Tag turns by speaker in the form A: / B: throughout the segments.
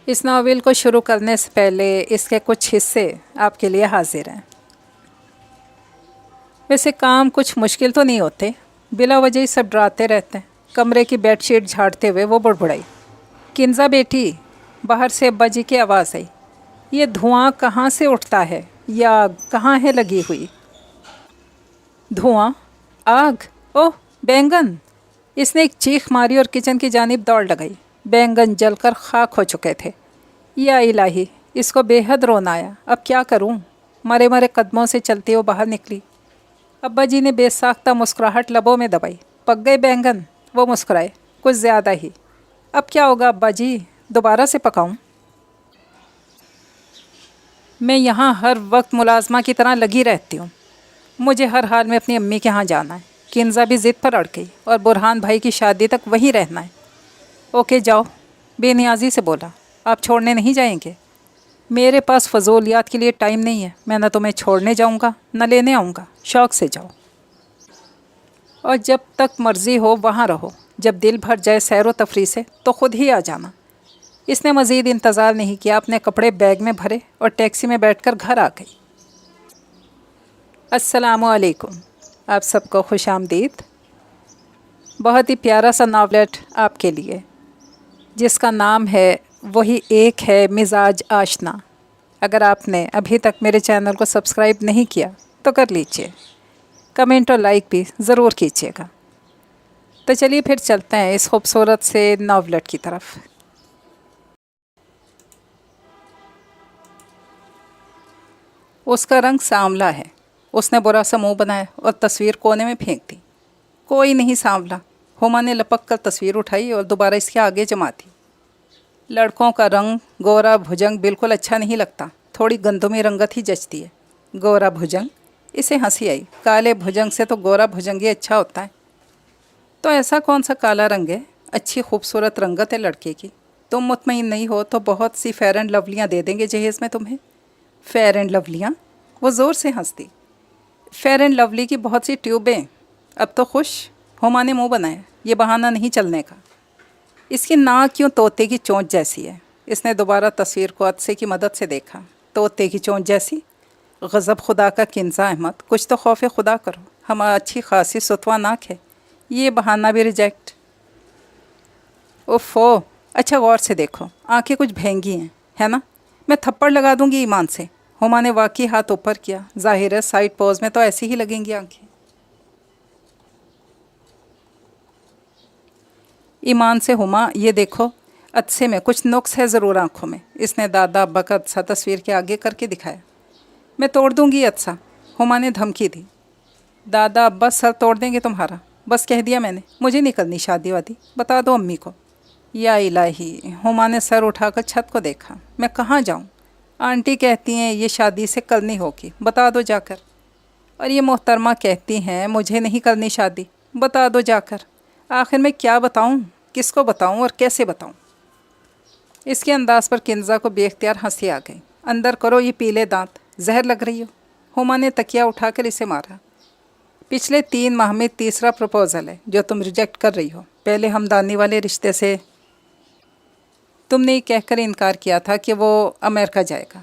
A: اس novel کو شروع کرنے سے پہلے اس کے کچھ حصے آپ کے لیے حاضر ہیں۔ ویسے کام کچھ مشکل تو نہیں ہوتے، بلا وجہ ہی سب ڈراتے رہتے ہیں۔ کمرے کی بیڈ شیٹ جھاڑتے ہوئے وہ بڑبڑائی، کنزا بیٹی، باہر سے ابا جی کی آواز آئی، یہ دھواں کہاں سے اٹھتا ہے یا کہاں ہے لگی ہوئی؟ دھواں؟ آگ؟ اوہ بینگن! اس نے ایک چیخ ماری اور کچن کی جانب دوڑ لگائی۔ بینگن جل کر خاک ہو چکے تھے۔ یا الہی، اس کو بے حد رونا آیا۔ اب کیا کروں؟ مرے مرے قدموں سے چلتی وہ باہر نکلی۔ ابا جی نے بے ساختہ مسکراہٹ لبوں میں دبائی۔ پک گئے بینگن؟ وہ مسکرائے، کچھ زیادہ ہی۔ اب کیا ہوگا ابا جی؟ دوبارہ سے پکاؤں؟ میں یہاں ہر وقت ملازمہ کی طرح لگی رہتی ہوں، مجھے ہر حال میں اپنی امی کے ہاں جانا ہے۔ کنزا بھی ضد پر اڑ گئی، اور برہان بھائی کی شادی تک وہیں رہنا ہے۔ اوکے جاؤ، بے نیازی سے بولا۔ آپ چھوڑنے نہیں جائیں گے؟ میرے پاس فضولیات کے لیے ٹائم نہیں ہے، میں نہ تمہیں چھوڑنے جاؤں گا نہ لینے آؤں گا، شوق سے جاؤ، اور جب تک مرضی ہو وہاں رہو، جب دل بھر جائے سیر و تفریح سے تو خود ہی آ جانا۔ اس نے مزید انتظار نہیں کیا، اپنے کپڑے بیگ میں بھرے اور ٹیکسی میں بیٹھ کر گھر آ گئی۔ السلام علیکم، آپ سب کو خوش آمدید۔ بہت ہی پیارا سا ناولٹ آپ کے لیے، جس کا نام ہے وہی ایک ہے مزاج آشنا۔ اگر آپ نے ابھی تک میرے چینل کو سبسکرائب نہیں کیا تو کر لیجئے، کمنٹ اور لائک بھی ضرور کیجیے گا۔ تو چلیے پھر چلتے ہیں اس خوبصورت سے ناولٹ کی طرف۔ اس کا رنگ سانولا ہے۔ اس نے برا سا منہ بنایا اور تصویر کونے میں پھینک دی۔ کوئی نہیں سانولا۔ ہما نے لپک کر تصویر اٹھائی اور دوبارہ اس کے آگے جما دی۔ لڑکوں کا رنگ گورا بھجنگ بالکل اچھا نہیں لگتا، تھوڑی گندمی رنگت ہی جچتی ہے۔ گورا بھجنگ؟ اسے ہنسی آئی۔ کالے بھجنگ سے تو گورا بھجنگ ہی اچھا ہوتا ہے۔ تو ایسا کون سا کالا رنگ ہے؟ اچھی خوبصورت رنگت ہے لڑکے کی۔ تم مطمئن نہیں ہو تو بہت سی فیئر اینڈ لولیاں دے دیں گے جہیز میں تمہیں۔ فیئر اینڈ لولیاں؟ وہ زور سے ہنس دی۔ فیئر اینڈ لولی کی بہت سی ٹیوبیں۔ اب تو خوش؟ ہما نے منہ بنایا۔ یہ بہانہ نہیں چلنے کا۔ اس کی ناک کیوں طوطے کی چونچ جیسی ہے؟ اس نے دوبارہ تصویر کو عدسے کی مدد سے دیکھا۔ طوطے کی چونچ جیسی؟ غضب خدا کا کنزا احمد، کچھ تو خوف خدا کرو، ہم اچھی خاصی ستوا ناک ہے۔ یہ بہانہ بھی ریجیکٹ۔ اوفو، اچھا غور سے دیکھو، آنکھیں کچھ بھینگی ہیں، ہے نا؟ میں تھپڑ لگا دوں گی ایمان سے۔ ہما نے واقعی ہاتھ اوپر کیا۔ ظاہر ہے سائڈ پوز میں تو ایسی ہی لگیں گی آنکھیں۔ ایمان سے ہما، یہ دیکھو، عدسے میں کچھ نقص ہے ضرور آنکھوں میں۔ اس نے دادا ابا کا عدسہ تصویر کے آگے کر کے دکھایا۔ میں توڑ دوں گی عدسہ، ہما نے دھمکی دی۔ دادا ابا سر توڑ دیں گے تمہارا، بس کہہ دیا میں نے، مجھے نہیں کرنی شادی وادی، بتا دو امی کو۔ یا الہی، ہما نے سر اٹھا کر چھت کو دیکھا۔ میں کہاں جاؤں؟ آنٹی کہتی ہیں یہ شادی سے کرنی ہوگی، بتا دو جا کر۔ اور یہ محترمہ کہتی ہیں مجھے نہیں کرنی شادی، بتا دو جا کر۔ آخر میں کیا بتاؤں، کس کو بتاؤں اور کیسے بتاؤں؟ اس کے انداز پر کنزا کو بے اختیار ہنسی آ گئی۔ اندر کرو یہ پیلے دانت، زہر لگ رہی ہو۔ ہما نے تکیہ اٹھا کر اسے مارا۔ پچھلے 3 ماہ میں تیسرا پروپوزل ہے جو تم ریجیکٹ کر رہی ہو۔ پہلے ہمدانی والے رشتے سے تم نے یہ کہہ کر انکار کیا تھا کہ وہ امریکہ جائے گا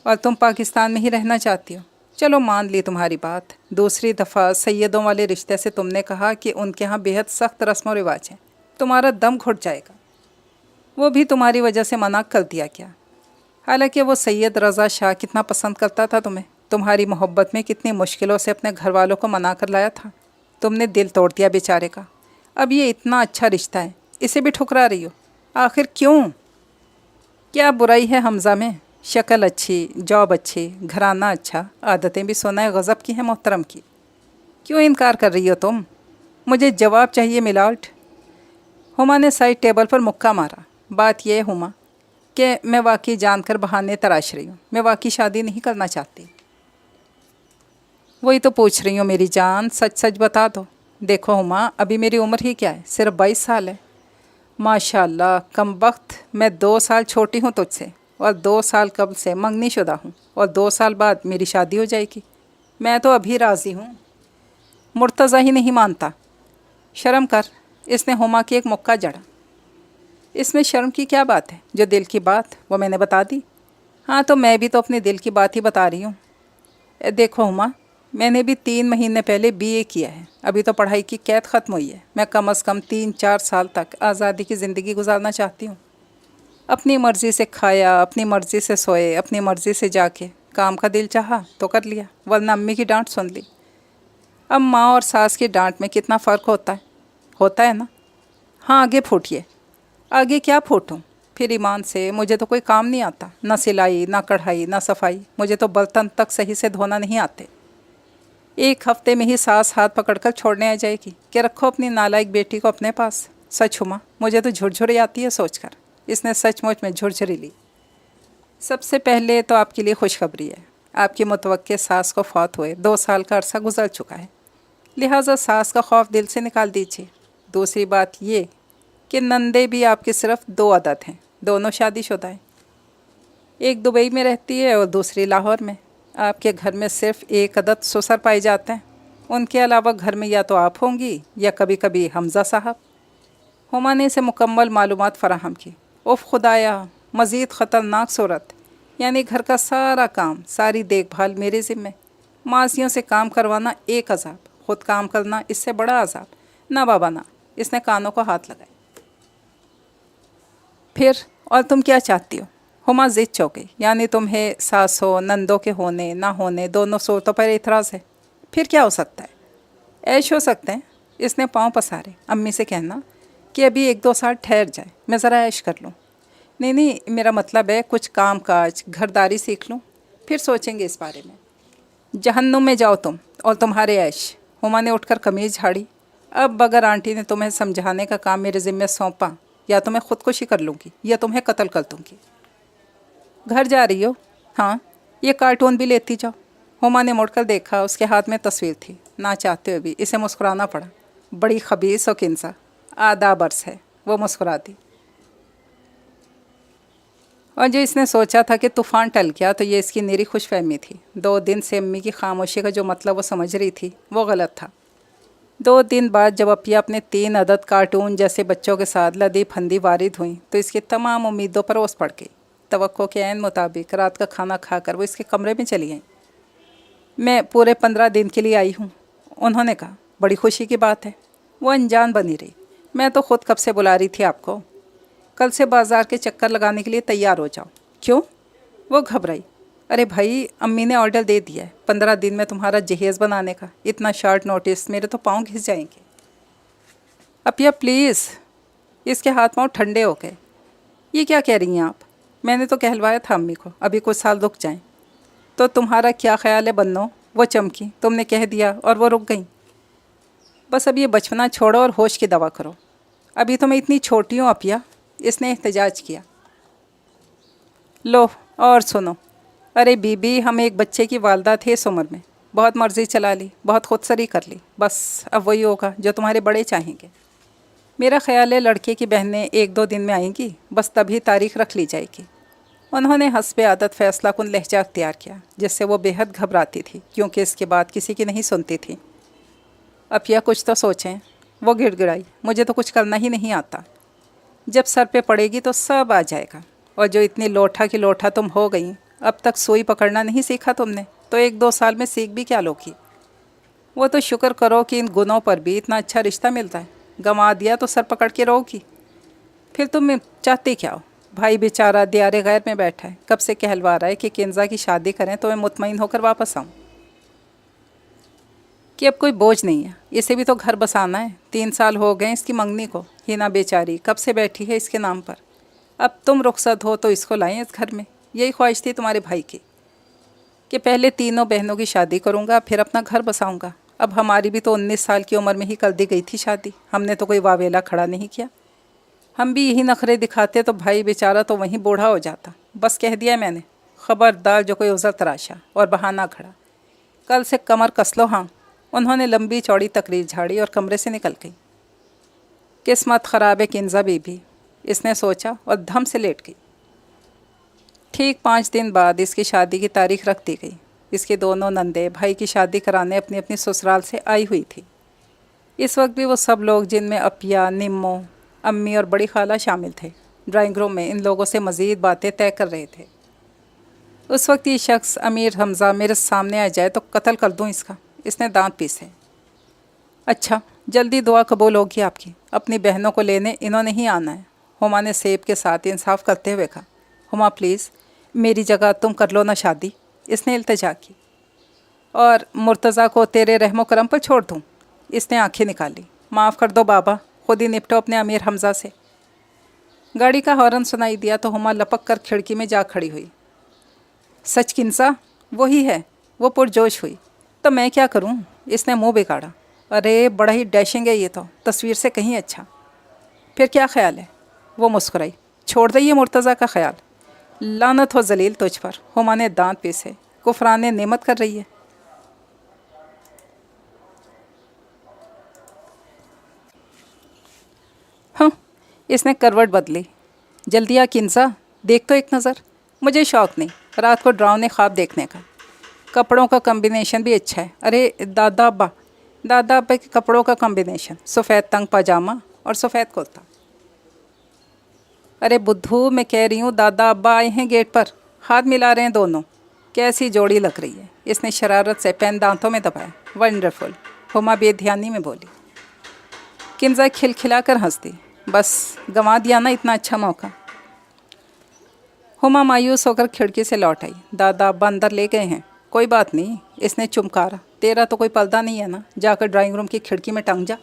A: اور تم پاکستان میں ہی رہنا چاہتی ہو۔ چلو مان لی تمہاری بات۔ دوسری دفعہ سیدوں والے رشتے سے تم نے کہا کہ ان کے ہاں بے حد سخت رسم و رواج ہیں، تمہارا دم گھٹ جائے گا۔ وہ بھی تمہاری وجہ سے منع کر دیا کیا؟ حالانکہ وہ سید رضا شاہ کتنا پسند کرتا تھا تمہیں، تمہاری محبت میں کتنی مشکلوں سے اپنے گھر والوں کو منا کر لایا تھا۔ تم نے دل توڑ دیا بیچارے کا۔ اب یہ اتنا اچھا رشتہ ہے، اسے بھی ٹھکرا رہی ہو؟ آخر کیوں؟ کیا برائی ہے حمزہ میں؟ شکل اچھی، جاب اچھی، گھرانہ اچھا، عادتیں بھی سنائے غضب کی ہیں محترم کی۔ کیوں انکار کر رہی ہو تم؟ مجھے جواب چاہیے ملاٹ۔ ہما نے سائڈ ٹیبل پر مکہ مارا۔ بات یہ ہے ہما کہ میں واقعی جان کر بہانے تراش رہی ہوں، میں واقعی شادی نہیں کرنا چاہتی۔ وہی تو پوچھ رہی ہوں میری جان، سچ سچ بتا دو۔ دیکھو ہما، ابھی میری عمر ہی کیا ہے، صرف 22 سال ہے۔ ماشاء اللہ، کم وقت، میں 2 سال چھوٹی ہوں تجھ سے، اور 2 سال قبل سے منگنی شدہ ہوں، اور 2 سال بعد میری شادی ہو جائے گی۔ میں تو ابھی راضی ہوں۔ مرتضیٰ ہی نہیں مانتا۔ شرم کر، اس نے ہما کی ایک مکہ جڑا۔ इसमें शर्म की क्या बात है? जो दिल की बात वो मैंने बता दी। हाँ, तो मैं भी तो अपने दिल की बात ही बता रही हूँ। देखो हुमा, मैंने भी 3 महीने पहले बीए किया है। अभी तो पढ़ाई की कैद ख़त्म हुई है। मैं कम अज़ कम 3-4 साल तक आज़ादी की ज़िंदगी गुजारना चाहती हूँ। अपनी मर्ज़ी से खाया, अपनी मर्ज़ी से सोए, अपनी मर्ज़ी से जाके काम का दिल चाहा तो कर लिया, वरना अम्मी की डांट सुन ली। अब माँ और सास की डांट में कितना फ़र्क होता है ना। हाँ, आगे फूटिए। आगे क्या फूटूं? फिर ईमान से, मुझे तो कोई काम नहीं आता, ना सिलाई, ना कढ़ाई, ना सफाई। मुझे तो बर्तन तक सही से धोना नहीं आते। 1 हफ्ते में ही सास हाथ पकड़कर छोड़ने आ जाएगी कि रखो अपनी नालायक बेटी को अपने पास। सच हुमा, मुझे तो झुरझुरी आती है सोचकर। इसने सचमुच में झुरझुरी ली। सबसे पहले तो आपके लिए खुशखबरी है। आपकी मुतवक्के सास को फौत हुए 2 साल का अरसा गुजर चुका है, लिहाजा सास का खौफ दिल से निकाल दीजिए। दूसरी बात ये कि नंदे भी आपकी सिर्फ 2 अदद हैं, दोनों शादीशुदा हैं। एक दुबई में रहती है और दूसरी लाहौर में। आपके घर में सिर्फ 1 अदद ससुर पाए जाते हैं। उनके अलावा घर में या तो आप होंगी या कभी कभी हमज़ा साहब। हुमा ने इसे मुकम्मल मालूमात फ़राहम की। उफ़ खुदाया, मज़ीद ख़तरनाक सूरत, यानी घर का सारा काम, सारी देखभाल मेरे ज़िम्मे। मासियों से काम करवाना एक अज़ाब, ख़ुद काम करना इससे बड़ा अज़ाब। ना बाबा ना। इसने कानों को हाथ लगाए। फिर और तुम क्या चाहती हो? हुमा ज़िद चौंकी। यानी तुम्हें सासों नंदों के होने ना होने दोनों सूरतों पर एतराज़ है? फिर क्या हो सकता है? ऐश हो सकते हैं। इसने पाँव पसारे। अम्मी से कहना कि अभी 1-2 साल ठहर जाए, मैं ज़रा ऐश कर लूँ। नहीं, मेरा मतलब है कुछ काम काज, घरदारी सीख लूँ, फिर सोचेंगे इस बारे में। जहन्नुम में जाओ तुम और तुम्हारे ऐश। हुमा ने उठकर कमीज़ झाड़ी। अब अगर आंटी ने तुम्हें समझाने का काम मेरे ज़िम्मे सौंपा, या तो मैं ख़ुदकुशी कर लूँगी या तुम्हें कत्ल कर दूँगी। घर जा रही हो? हाँ, ये कार्टून भी लेती जाओ। हुमा ने मुड़कर देखा, उसके हाथ में तस्वीर थी। ना चाहते हुए भी इसे मुस्कुराना पड़ा। बड़ी खबीस और किन्सा, आधा बरस है। वो मुस्कुरा दी। और जो इसने सोचा था कि तूफ़ान टल गया, तो ये इसकी निरी खुशफहमी थी। 2 दिन से अम्मी की खामोशी का जो मतलब वो समझ रही थी वो गलत था। 2 दिन बाद जब अपिया अपने 3 अदद कार्टून जैसे बच्चों के साथ लदी फंदी वारिद हुई, तो इसकी तमाम उम्मीदों पर ओस पड़ गई। तवक्को के ऐन मुताबिक रात का खाना खाकर वो इसके कमरे में चली गई। मैं पूरे 15 दिन के लिए आई हूँ, उन्होंने कहा। बड़ी खुशी की बात है। वो अनजान बनी रही। मैं तो ख़ुद कब से बुला रही थी आपको। कल से बाज़ार के चक्कर लगाने के लिए तैयार हो जाओ। क्यों? वो घबराई। अरे भाई, अम्मी ने ऑर्डर दे दिया है 15 दिन में तुम्हारा जहेज़ बनाने का। इतना शॉर्ट नोटिस, मेरे तो पाँव घिस जाएंगे। Apia please. इसके हाथ पाँव ठंडे हो गए। ये क्या कह रही हैं आप? मैंने तो कहलवाया था अम्मी को अभी कुछ साल रुक जाएं। तो तुम्हारा क्या ख्याल है बन्नो? वो चमकी। तुमने कह दिया और वो रुक गई। बस अब ये बचपना छोड़ो और होश की दवा करो। अभी तो मैं इतनी छोटी हूँ अपिया, इसने एहतजाज किया। लो और सुनो। अरे बीबी, हम एक बच्चे की वालदा थे इस उम्र में। बहुत मर्जी चला ली, बहुत खुदसरी कर ली। बस अब वही होगा जो तुम्हारे बड़े चाहेंगे। मेरा ख्याल है लड़के की बहनें 1-2 दिन में आएंगी, बस तभी तारीख रख ली जाएगी। उन्होंने हस्बे आदत फैसला कुन लहजा अख्तियार किया, जिससे वो बेहद घबराती थी, क्योंकि इसके बाद किसी की नहीं सुनती थी। अपिया कुछ तो सोचें। वो गिड़गिड़ाई। मुझे तो कुछ करना ही नहीं आता। जब सर पे पड़ेगी तो सब आ जाएगा। और जो इतनी लोठा की लोठा तुम हो गई, अब तक सुई पकड़ना नहीं सीखा तुमने, तो 1-2 साल में सीख भी क्या लोगी। वो तो शुक्र करो कि इन गुनों पर भी इतना अच्छा रिश्ता मिलता है। गंवा दिया तो सर पकड़ के रहोगी। फिर तुम चाहते क्या हो? भाई बेचारा दियारे गैर में बैठा है, कब से कहलवा रहा है कि किन्जा की शादी करें तो मैं मुतमईन होकर वापस आऊँ, कि अब कोई बोझ नहीं है। इसे भी तो घर बसाना है। 3 साल हो गए इसकी मंगनी को। हिना बेचारी कब से बैठी है इसके नाम पर। अब तुम रुखसत हो तो इसको लाएं इस घर में। यही ख्वाहिश थी तुम्हारे भाई की कि पहले तीनों बहनों की शादी करूँगा, फिर अपना घर बसाऊँगा। अब हमारी भी तो 19 साल की उम्र में ही कर दी गई थी शादी। हमने तो कोई वावेला खड़ा नहीं किया। हम भी यही नखरे दिखाते तो भाई बेचारा तो वहीं बूढ़ा हो जाता। बस कह दिया मैंने, ख़बरदार जो कोई उज़र तराशा और बहाना खड़ा, कल से कमर कस लो। हाँ। उन्होंने लंबी चौड़ी तकरीर झाड़ी और कमरे से निकल गई। किस्मत ख़राब है किन्जा बीबी, इसने सोचा और धम से लेट गई। ठीक 5 दिन बाद इसकी शादी की तारीख रख दी गई। इसकी दोनों नंदे भाई की शादी कराने अपनी अपनी ससुराल से आई हुई थी। इस वक्त भी वो सब लोग, जिनमें अपिया, निम्मो, अम्मी और बड़ी खाला शामिल थे, ड्राइंग रूम में इन लोगों से मज़ीद बातें तय कर रहे थे। उस वक्त ये शख्स अमीर हमज़ा मेरे सामने आ जाए तो कत्ल कर दूँ इसका। इसने दांत पीसे। अच्छा, जल्दी दुआ कबूल होगी आपकी। अपनी बहनों को लेने इन्होंने ही आना है, हुमा ने सेब के साथ इंसाफ करते हुए कहा। हुमा प्लीज़, मेरी जगह तुम कर लो ना शादी, इसने इल्तिजा की। और मुर्तज़ा को तेरे रहमो करम पर छोड़ दूँ, इसने आंखें निकाली। माफ़ कर दो बाबा, खुद ही निपटो अपने अमीर हमज़ा से। गाड़ी का हॉर्न सुनाई दिया तो हुमा लपक कर खिड़की में जा खड़ी हुई। सच किन्सा, वही है। वो पुरजोश हुई। तो मैं क्या करूं? इसने मुंह बिगाड़ा। अरे बड़ा ही डैशिंग है ये तो, तस्वीर से कहीं अच्छा। फिर क्या ख्याल है? वो मुस्कुराई। छोड़ दे ये मुर्तज़ा का ख्याल। लानत हो जलील तुझ पर, हुमा ने दांत पीसे। कुफरान नेमत कर रही है। हाँ, इसने करवट बदली। जल्दी आ किन्सा, देख तो एक नज़र। मुझे शौक़ नहीं रात को डरावने ख्वाब देखने का। कपड़ों का कम्बिनेशन भी अच्छा है। अरे दादा अब्बा के कपड़ों का कम्बिनेशन, सफ़ेद तंग पजामा और सफ़ेद कुर्ता। अरे बुद्धू, मैं कह रही हूँ दादा अब्बा आए हैं गेट पर, हाथ मिला रहे हैं दोनों। कैसी जोड़ी लग रही है। इसने शरारत से पेन दांतों में दबाया। वंडरफुल, हुमा बेध्यानी में बोली। किन्जा खिलखिलाकर हंसती। बस गंवा दिया ना इतना अच्छा मौका। हुमा मायूस होकर खिड़की से लौट आई। दादा अब्बा अंदर ले गए हैं। कोई बात नहीं, इसने चुमकारा। तेरा तो कोई पर्दा नहीं है ना, जाकर ड्राइंग रूम की खिड़की में टंग जा।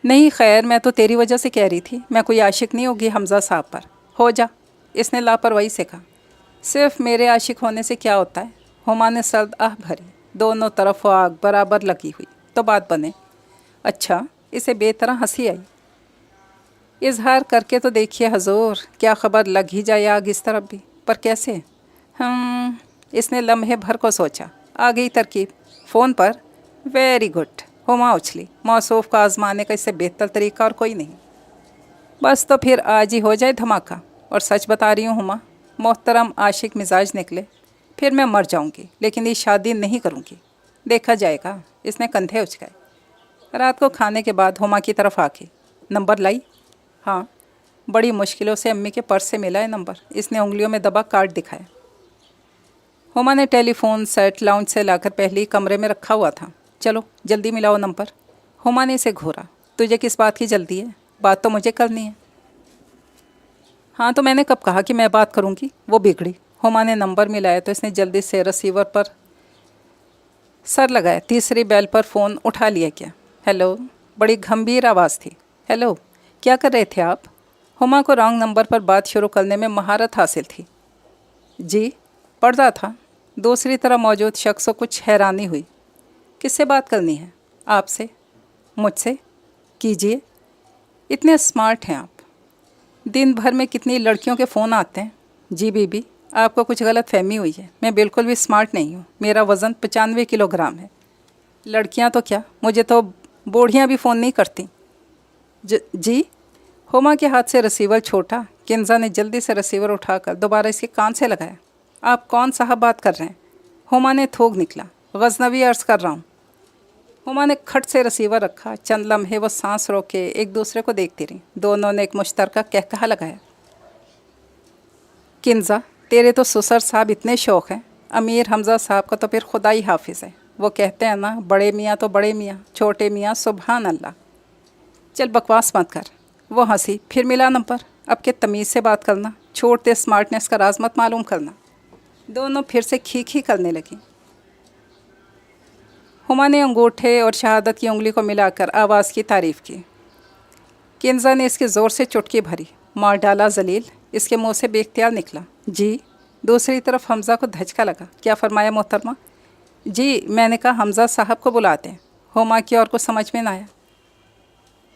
A: नहीं खैर, मैं तो तेरी वजह से कह रही थी, मैं कोई आशिक नहीं होगी हमज़ा साहब पर। हो जा, इसने लापरवाही से कहा। सिर्फ मेरे आशिक होने से क्या होता है? हुमा ने सर्द आह भरी। दोनों तरफ आग बराबर लगी हुई तो बात बने। अच्छा, इसे बेतरह हंसी आई। इजहार करके तो देखिए हजूर, क्या खबर लग ही जाए आग इस तरफ भी। पर कैसे? इसने लम्हे भर को सोचा। आ गई तरकीब। फ़ोन पर। वेरी गुड, हुमा उछली। मौसूफ का आजमाने का इससे बेहतर तरीका और कोई नहीं। बस तो फिर आज ही हो जाए धमाका। और सच बता रही हूँ हुमा, मोहतरम आशिक मिजाज निकले फिर मैं मर जाऊँगी, लेकिन ये शादी नहीं करूँगी। देखा जाएगा। इसने कंधे उचकाए। रात को खाने के बाद हुमा की तरफ आके, नंबर लाई? हाँ। बड़ी मुश्किलों से अम्मी के पर्स से मिला है नंबर। इसने उंगलियों में दबा कार्ड दिखाया। हुमा ने टेलीफोन सेट लाउंज से लाकर पहले ही कमरे में रखा हुआ था। चलो जल्दी मिलाओ नंबर। हुमा ने इसे घूरा। तुझे किस बात की जल्दी है? बात तो मुझे करनी है। हाँ तो मैंने कब कहा कि मैं बात करूँगी? वो बिगड़ी। हुमा ने नंबर मिलाया तो इसने जल्दी से रिसीवर पर सर लगाया। तीसरी बेल पर फ़ोन उठा लिया। क्या? हेलो। बड़ी गंभीर आवाज़ थी। हेलो, क्या कर रहे थे आप? हुमा को रॉन्ग नंबर पर बात शुरू करने में महारत हासिल थी। जी, पढ़ता था। दूसरी तरफ मौजूद शख्स को कुछ हैरानी हुई। किससे बात करनी है? आपसे। मुझसे? कीजिए। इतने स्मार्ट हैं आप। दिन भर में कितनी लड़कियों के फ़ोन आते हैं। जी बीबी, आपको कुछ गलत फहमी हुई है। मैं बिल्कुल भी स्मार्ट नहीं हूँ। मेरा वज़न 95 किलोग्राम है। लड़कियाँ तो क्या, मुझे तो बूढ़ियाँ भी फ़ोन नहीं करती। जी। हुमा के हाथ से रिसीवर छोटा। किन्जा ने जल्दी से रिसीवर उठाकर दोबारा इसके कान से लगाया। आप कौन साहब बात कर रहे हैं? हुमा ने थूक निकला। गज़नवी अर्ज़ कर रहा हूँ। हुमा ने खट से रिसीवर रखा। चंद लम्हे वो सांस रोक के एक दूसरे को देखती रही। दोनों ने एक मुश्तरका कहकहा लगाया। किन्जा, तेरे तो ससुर साहब इतने शौक़ हैं। अमीर हमज़ा साहब का तो फिर खुदा ही हाफिज़ है। वो कहते हैं ना, बड़े मियाँ तो बड़े मियाँ, छोटे मियाँ सुबहान अल्लाह। चल बकवास मत कर। वो हंसी। फिर मिला नंबर। अब के तमीज़ से बात करना, छोड़ते स्मार्टनेस का राज मत मालूम करना। दोनों फिर से खी करने लगी। हुमा ने अंगूठे और शहादत की उंगली को मिलाकर आवाज़ की तारीफ़ की। किन्जा ने इसके ज़ोर से चुटकी भरी। मार डाला जलील। इसके मुंह से बेख्तियार निकला। जी। दूसरी तरफ हमज़ा को धचका लगा। क्या फरमाया मोहतरमा? जी, मैंने कहा हमज़ा साहब को बुलाते हैं। हुमा की और कुछ समझ में ना आया।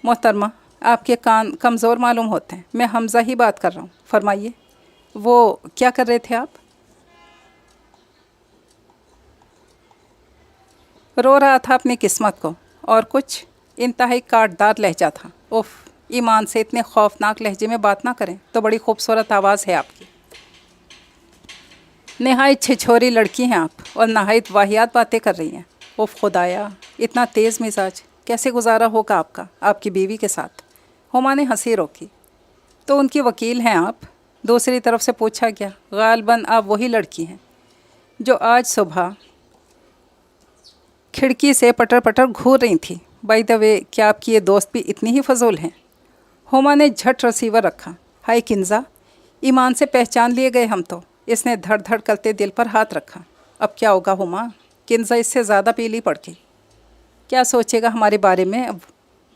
A: मोहतरमा, आपके कान कमज़ोर मालूम होते हैं। मैं हमज़ा ही बात कर रहा हूँ। फरमाइए। वो क्या कर रहे थे आप? रो रहा था अपनी किस्मत को। और कुछ? इंतहाई काटदार लहजा था। उफ़, ईमान से इतने खौफनाक लहजे में बात ना करें। तो बड़ी खूबसूरत आवाज़ है आपकी। नहायत छिछोरी लड़की हैं आप और नहायत वाहियात बातें कर रही हैं। उफ़ खुदाया, इतना तेज़ मिजाज कैसे गुजारा होगा आपका आपकी बीवी के साथ? हुमा ने हंसी रोकी। तो उनकी वकील हैं आप? दूसरी तरफ से पूछा गया। गालबन आप वही लड़की हैं जो आज सुबह खिड़की से पटर पटर घूर रही थी। बाय द वे, क्या आपकी ये दोस्त भी इतनी ही फजूल हैं? हुमा ने झट रिसीवर रखा। हाय किंजा, ईमान से पहचान लिए गए हम तो। इसने धड़ धड़ करते दिल पर हाथ रखा। अब क्या होगा हुमा? किंजा इससे ज़्यादा पीली पड़ गई। क्या सोचेगा हमारे बारे में? अब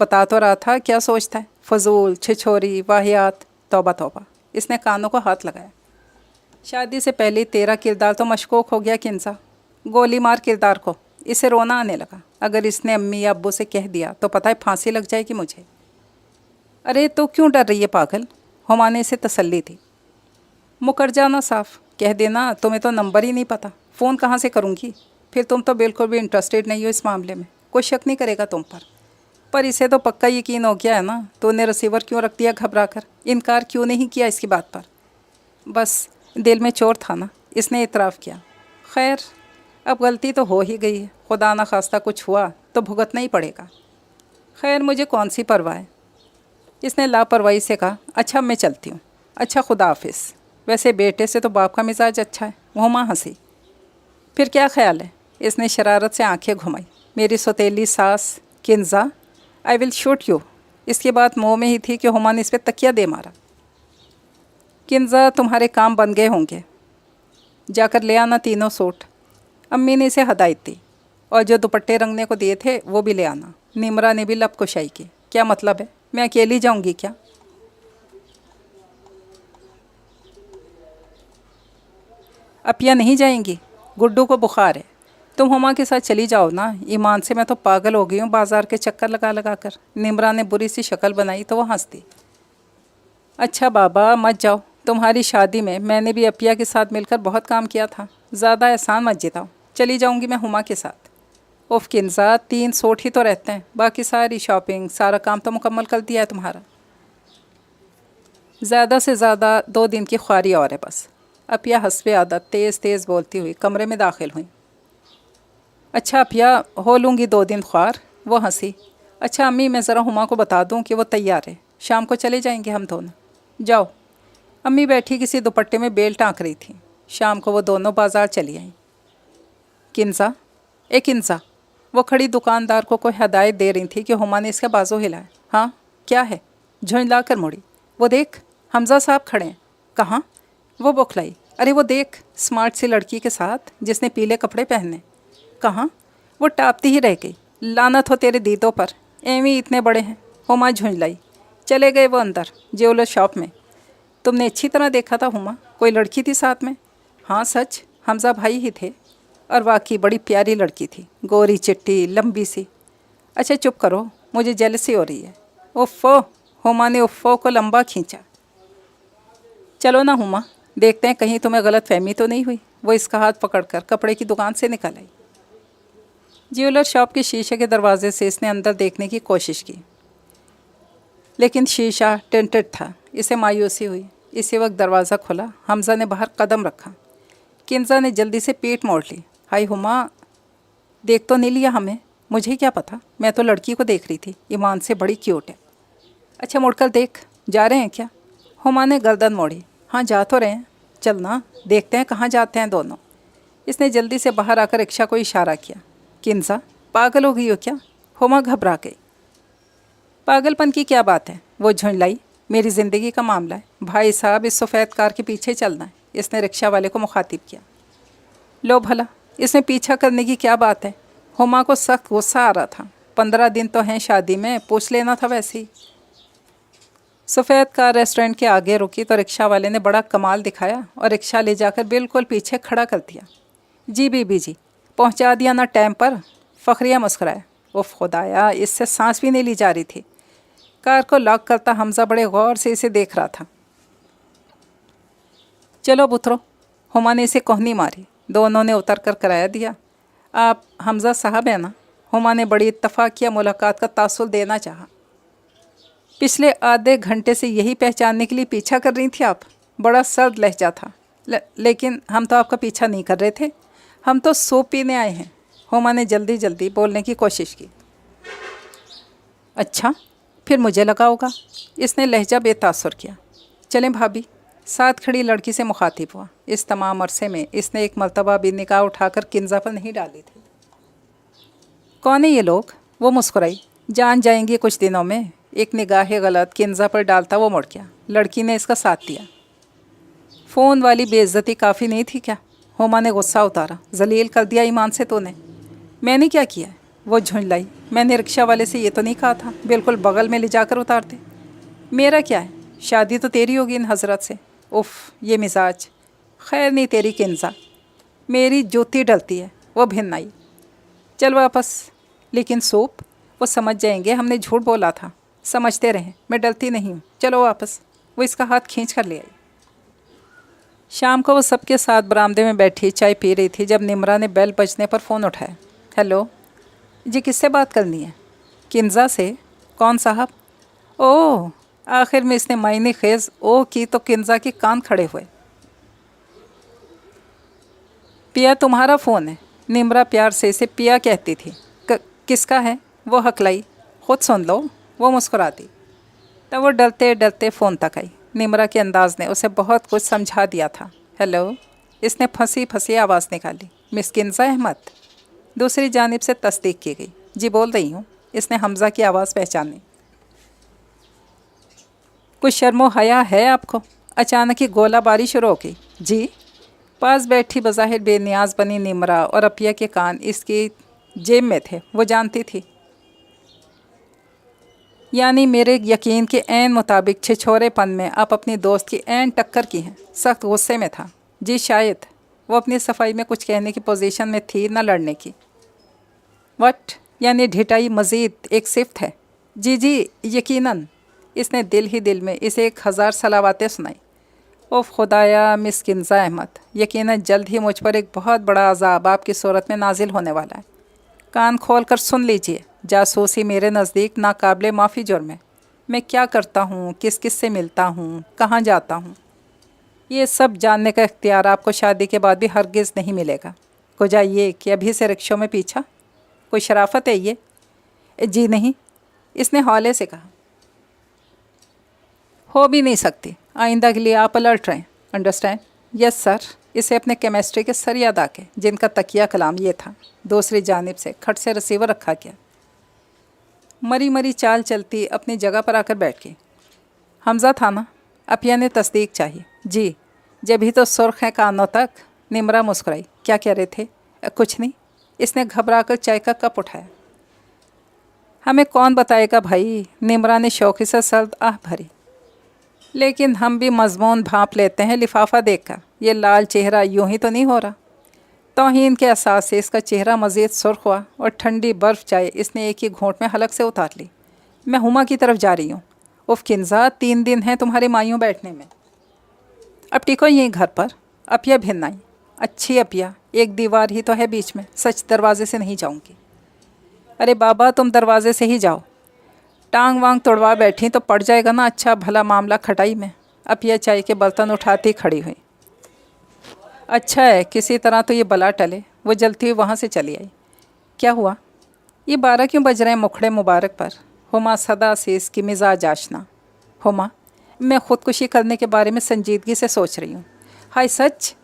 A: बता तो रहा था क्या सोचता है। फजूल, छिछोरी, वाहियात। तौबा तौबा, इसने कानों को हाथ लगाया। शादी से पहले तेरा किरदार तो मशकूक हो गया किंजा। गोली मार किरदार को। इसे रोना आने लगा। अगर इसने अम्मी या अब्बू से कह दिया तो पता है फांसी लग जाएगी मुझे। अरे तो क्यों डर रही है पागल? हुमा ने इसे तसल्ली दी। मुकर जाना साफ, कह देना तुम्हें तो नंबर ही नहीं पता, फ़ोन कहाँ से करूँगी। फिर तुम तो बिल्कुल भी इंटरेस्टेड नहीं हो इस मामले में, कोई शक नहीं करेगा तुम पर इसे तो पक्का यकीन हो गया है ना। तूने रिसीवर क्यों रख दिया घबरा कर? इनकार क्यों नहीं किया इसकी बात पर? बस दिल में चोर था ना, इसने इतराफ़ किया। खैर अब गलती तो हो ही गई है, खुदा ना खास्ता कुछ हुआ तो भुगतना ही पड़ेगा। खैर मुझे कौन सी परवाह है, इसने लापरवाही से कहा। अच्छा मैं चलती हूँ। अच्छा खुदा हाफिज़। वैसे बेटे से तो बाप का मिजाज अच्छा है। हुमा हंसी। फिर क्या ख्याल है? इसने शरारत से आंखें घुमाई। मेरी सौतेली सास Kinza, I will shoot you. इसकी बात मुँह में ही थी कि हुमा ने इस पर तकिया दे मारा। किंजा तुम्हारे काम बन गए होंगे, जाकर ले आना तीनों सूट। अम्मी ने इसे हदायत दी। और जो दुपट्टे रंगने को दिए थे वो भी ले आना। निमरा ने भी लब कुशाई की। क्या मतलब है, मैं अकेली जाऊंगी क्या? अपिया नहीं जाएंगी? गुड्डू को बुखार है, तुम हुमा के साथ चली जाओ ना। ईमान से मैं तो पागल हो गई हूँ बाजार के चक्कर लगा लगा कर। निमरा ने बुरी सी शक्ल बनाई तो वो हंसती। अच्छा बाबा मत जाओ, तुम्हारी शादी में मैंने भी अपिया के साथ मिलकर बहुत काम किया था, ज़्यादा एहसान मत जताओ। चली जाऊँगी मैं हुमा के साथ। उफ किंजा, 3 सूट ही तो रहते हैं, बाकी सारी शॉपिंग सारा काम तो मुकम्मल कर दिया है तुम्हारा। ज़्यादा से ज़्यादा 2 दिन की ख्वारी और है बस। अपिया हस्बे आदत तेज़ तेज़ बोलती हुई कमरे में दाखिल हुई। अच्छा अपिया, हो लूँगी 2 दिन ख्वार। वो हंसी। अच्छा अम्मी, मैं ज़रा हुमा को बता दूँ कि वो तैयार है, शाम को चले जाएंगे हम दोनों। जाओ। अम्मी बैठी किसी दुपट्टे में बेल टाँक रही थी। शाम को वो दोनों बाज़ार चली आईं। किंजा, ए किंजा, वो खड़ी दुकानदार को कोई हदायत दे रही थी कि हुमा ने इसका बाजू हिलाया। हाँ क्या है? झुंझला कर मुड़ी। वो देख हमज़ा साहब खड़े हैं। कहाँ? वो बौखलाई। अरे वो देख, स्मार्ट सी लड़की के साथ जिसने पीले कपड़े पहने। कहाँ? वो टापती ही रह गई। लानत हो तेरे दीदों पर, एवी इतने बड़े हैं। हुमा झुंझलाई। चले गए वो अंदर ज्वेलर शॉप में। तुमने अच्छी तरह देखा था हुमा? कोई लड़की थी साथ में? हाँ सच, हमज़ा भाई ही थे। और वाकई बड़ी प्यारी लड़की थी, गोरी चिट्टी लंबी सी। अच्छा चुप करो, मुझे जेलसी हो रही है। उफ़ो, हुमा ने उफ़ो को लंबा खींचा। चलो ना हुमा, देखते हैं कहीं तुम्हें गलत फहमी तो नहीं हुई। वो इसका हाथ पकड़कर कपड़े की दुकान से निकल आई। ज्वेलर शॉप के शीशे के दरवाजे से इसने अंदर देखने की कोशिश की, लेकिन शीशा टेंटेड था। इसे मायूसी हुई। इसी वक्त दरवाज़ा खुला। हमज़ा ने बाहर कदम रखा। किंजा ने जल्दी से पीठ मोड़ ली। हाय हुमा, देख तो नहीं लिया हमें? मुझे क्या पता, मैं तो लड़की को देख रही थी, ईमान से बड़ी क्यूट है। अच्छा मुड़कर देख, जा रहे हैं क्या? हुमा ने गर्दन मोड़ी। हाँ जा तो रहे हैं, चलना देखते हैं कहाँ जाते हैं दोनों। इसने जल्दी से बाहर आकर रिक्शा को इशारा किया। किंजा पागल हो गई हो क्या? हुमा घबरा गई। पागलपन की क्या बात है? वो झुंझलाई। मेरी ज़िंदगी का मामला है भाई साहब, इस सफ़ेद कार के पीछे चलना है। इसने रिक्शा वाले को मुखातिब किया। लो भला, इसमें पीछा करने की क्या बात है? हुमा को सख्त गुस्सा आ रहा था। 15 दिन तो हैं शादी में, पूछ लेना था वैसे ही। सफ़ेद कार रेस्टोरेंट के आगे रुकी तो रिक्शा वाले ने बड़ा कमाल दिखाया और रिक्शा ले जाकर बिल्कुल पीछे खड़ा कर दिया। जी बीबी जी, पहुंचा दिया ना टाइम पर। फ़खरिया मुस्कुराया। उफ खुदाया, इससे सांस भी नहीं ली जा रही थी। कार को लॉक करता हमज़ा बड़े गौर से इसे देख रहा था। चलो अब उतरो। हुमा ने इसे कोहनी मारी। दोनों ने उतर कर किराया दिया। आप हमज़ा साहब हैं ना? हुमा ने बड़ी इत्तफाकिया मुलाकात का तासुर देना चाहा। पिछले आधे घंटे से यही पहचानने के लिए पीछा कर रही थी आप? बड़ा सर्द लहजा था। लेकिन हम तो आपका पीछा नहीं कर रहे थे, हम तो सूप पीने आए हैं। हुमा ने जल्दी जल्दी बोलने की कोशिश की। अच्छा, फिर मुझे लगा होगा। इसने लहजा बेतासुर किया। चलें भाभी, साथ खड़ी लड़की से मुखातिब हुआ। इस तमाम अरसे में इसने एक मर्तबा भी निगाह उठाकर किंजा पर नहीं डाली थी। कौन है ये लोग? वो मुस्कुराई। जान जाएंगी कुछ दिनों में। एक निगाह गलत किंजा पर डालता वो मुड़ गया। लड़की ने इसका साथ दिया। फ़ोन वाली बेइज्जती काफ़ी नहीं थी क्या? हुमा ने गुस्सा उतारा। जलील कर दिया ईमान से तूने। मैंने क्या किया है? वो झुंझलाई। मैंने रिक्शा वाले से ये तो नहीं कहा था बिल्कुल बगल में ले जाकर उतारते। मेरा क्या है, शादी तो तेरी होगी इन हजरत से। उफ़, ये मिजाज। खैर नहीं तेरी किंजा, मेरी जूती डलती है। वो भिन्न आई। चल वापस। लेकिन सूप, वो समझ जाएंगे हमने झूठ बोला था। समझते रहें, मैं डलती नहीं हूँ, चलो वापस। वो इसका हाथ खींच कर ले आई। शाम को वो सबके साथ बरामदे में बैठी चाय पी रही थी जब निम्रा ने बेल बजने पर फ़ोन उठाया। हेलो जी, किससे बात करनी है? किंजा से। कौन साहब? ओह, आखिर में इसने मायने खेज ओह की तो किंजा के कान खड़े हुए। पिया तुम्हारा फ़ोन है। निम्रा प्यार से इसे पिया कहती थी। किसका है? वो हकलाई। खुद सुन लो। वो मुस्कुराती। तब वो डलते डलते फ़ोन तक आई। निम्रा के अंदाज ने उसे बहुत कुछ समझा दिया था। हेलो, इसने फंसी फंसी आवाज़ निकाली। मिस किंजा अहमद? दूसरी जानिब से तस्दीक की गई। जी बोल रही हूँ। इसने हमज़ा की आवाज़ पहचानी। कुछ शर्मो हया है आपको? अचानक ही गोलाबारी शुरू हो गई। जी। पास बैठी बज़ाहिर बेनियाज बनी निम्रा और अपिया के कान इसकी जेब में थे। वो जानती थी। यानी मेरे यकीन के ऐन मुताबिक छिछोरेपन में आप अपनी दोस्त की ऐन टक्कर की हैं। सख्त गुस्से में था। जी शायद। वो अपनी सफाई में कुछ कहने की पोजीशन में थी, न लड़ने की। वट, यानी ढिठाई मज़ीद एक सिफ्त है? जी यकीनन। इसने दिल ही दिल में इसे 1000 सलावातें सुनाई। ओफ खुदाया मिस किंजा अहमद, यकीनन जल्द ही मुझ पर एक बहुत बड़ा अजाब आपकी सूरत में नाजिल होने वाला है। कान खोल कर सुन लीजिए। जासूसी मेरे नज़दीक नाकाबिले माफ़ी जुर्म है। मैं क्या करता हूँ, किस किस से मिलता हूँ, कहाँ जाता हूँ, ये सब जानने का इख्तियार आपको शादी के बाद भी हरगिज़ नहीं मिलेगा। कुजा ये कि अभी से रिक्शों में पीछा? कोई शराफत है ये? जी नहीं, इसने हौले से कहा। हो भी नहीं सकती। आइंदा के लिए आप अलर्ट रहें। अंडरस्टैंड? Yes sir. इसे अपने केमिस्ट्री के सर याद आके जिनका तकिया कलाम ये था। दूसरी जानिब से खट से रिसीवर रखा गया। मरी मरी चाल चलती अपनी जगह पर आकर बैठ गई। हमज़ा था ना? अपिया ने तस्दीक चाहिए। जी। जब ही तो सुर्ख है कानों तक। निम्रा मुस्कुराई। क्या कह रहे थे? कुछ नहीं। इसने घबराकर चाय का कप उठाया। हमें कौन बताएगा भाई? निम्रा ने शौक़ी से सर्द आह भरी। लेकिन हम भी मज़मून भांप लेते हैं लिफाफा देखकर। ये लाल चेहरा यूं ही तो नहीं हो रहा। तौहीन के एहसास से इसका चेहरा मज़ीद सुर्ख हुआ और ठंडी बर्फ़ चाय इसने एक ही घूंट में हलक से उतार ली। मैं हुमा की तरफ जा रही हूँ। उफ़ किंजा, 3 दिन हैं तुम्हारे माइयों बैठने में। अब टिको यहीं घर पर। अपिया भिन्न आई। अच्छी अपिया, एक दीवार ही तो है बीच में। सच दरवाजे से नहीं जाऊँगी। अरे बाबा, तुम दरवाजे से ही जाओ। टांग वांग तोड़वा बैठी तो पड़ जाएगा ना अच्छा भला मामला खटाई में। अपिया चाय के बर्तन उठाती खड़ी हुई। अच्छा है किसी तरह तो ये बला टले। वो जलती हुई वहाँ से चली आई। क्या हुआ? ये 12 क्यों बज रहे हैं मुखड़े मुबारक पर? हुमा सदा से इसकी मिजाज आशना। हुमा, मैं ख़ुदकुशी करने के बारे में संजीदगी से सोच रही हूँ। हाय सच?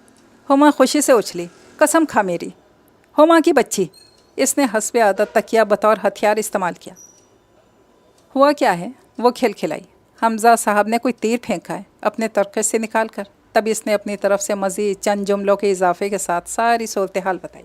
A: हुमा खुशी से उछली। कसम खा मेरी। हुमा की बच्ची। इसने हस्बे आदत तकिया बतौर हथियार इस्तेमाल किया। हुआ क्या है? वो खिलखिलाई। हमज़ा साहब ने कोई तीर फेंका है अपने तरकश से निकाल कर। तब इसने अपनी तरफ से मज़ीद चंद जुमलों के इजाफे के साथ सारी सूरत हाल बताई।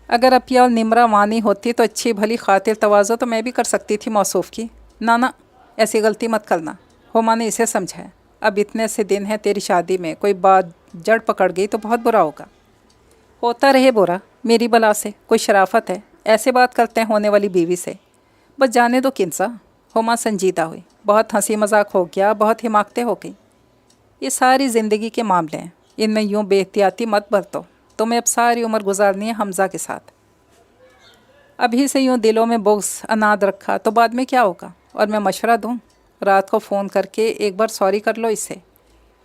A: अगर अपिया और निम्रा वानी होती तो अच्छी भली खातिर तवाज़ो तो मैं भी कर सकती थी मौसूफ़ की। ना, ऐसी गलती मत करना। हुमा ने इसे समझाया। अब इतने से दिन हैं तेरी शादी में, कोई बात जड़ पकड़ गई तो बहुत बुरा होगा। होता रहे बुरा, मेरी बला से कोई शराफत है? ऐसे बात करते हैं होने वाली बीवी से। बस जाने दो किंसा। हुमा संजीदा हुई। बहुत हंसी मजाक हो गया, बहुत हिमाकतें हो गई। ये सारी ज़िंदगी के मामले हैं, इनमें यूँ बेहतियाती मत बरतो। तुम्हें अब सारी उम्र गुजारनी है हमज़ा के साथ। अभी से यूँ दिलों में बुग़्ज़ अनाद रखा तो बाद में क्या होगा? और मैं मशवरा दूँ, रात को फ़ोन करके एक बार सॉरी कर लो इससे।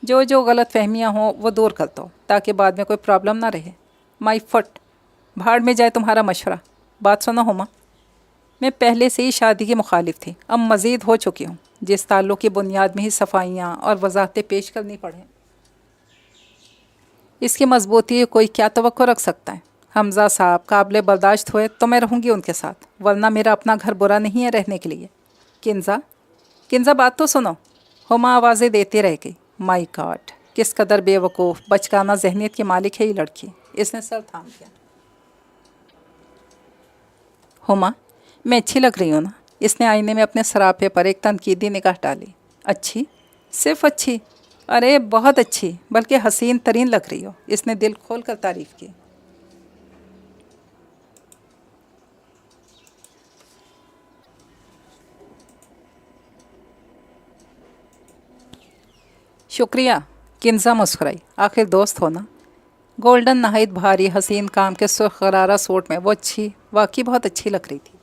A: जो जो गलत फहमियाँ हों वो दूर कर दो ताकि बाद में कोई प्रॉब्लम ना रहे। माई फुट, भाड़ में जाए तुम्हारा मशवरा। बात सुनो हुमा। میں پہلے سے ہی شادی کی مخالف تھی، اب مزید ہو چکی ہوں، جس تعلق کی بنیاد میں ہی صفائیاں اور وضاحتیں پیش کرنی پڑیں۔ اس کی مضبوطی کوئی کیا توقع رکھ سکتا ہے؟ حمزہ صاحب قابل برداشت ہوئے تو میں رہوں گی ان کے ساتھ، ورنہ میرا اپنا گھر برا نہیں ہے رہنے کے لیے۔ کنزا بات تو سنو، ہما آوازیں دیتی رہ گئی۔ مائی گاڈ، کس قدر بے وقوف بچگانہ ذہنیت کی مالک ہے یہ لڑکی۔ اس نے سر تھام دیا۔ ہما، میں اچھی لگ رہی ہوں نا؟ اس نے آئینے میں اپنے سراپے پر ایک تنقیدی نگاہ ڈالی۔ اچھی؟ صرف اچھی؟ ارے بہت اچھی، بلکہ حسین ترین لگ رہی ہو۔ اس نے دل کھول کر تعریف کی۔ شکریہ، کنزا مسکرائی۔ آخر دوست ہو نا۔ گولڈن نہایت بھاری حسین کام کے سرخ غرارہ سوٹ میں وہ اچھی، واقعی بہت اچھی لگ رہی تھی۔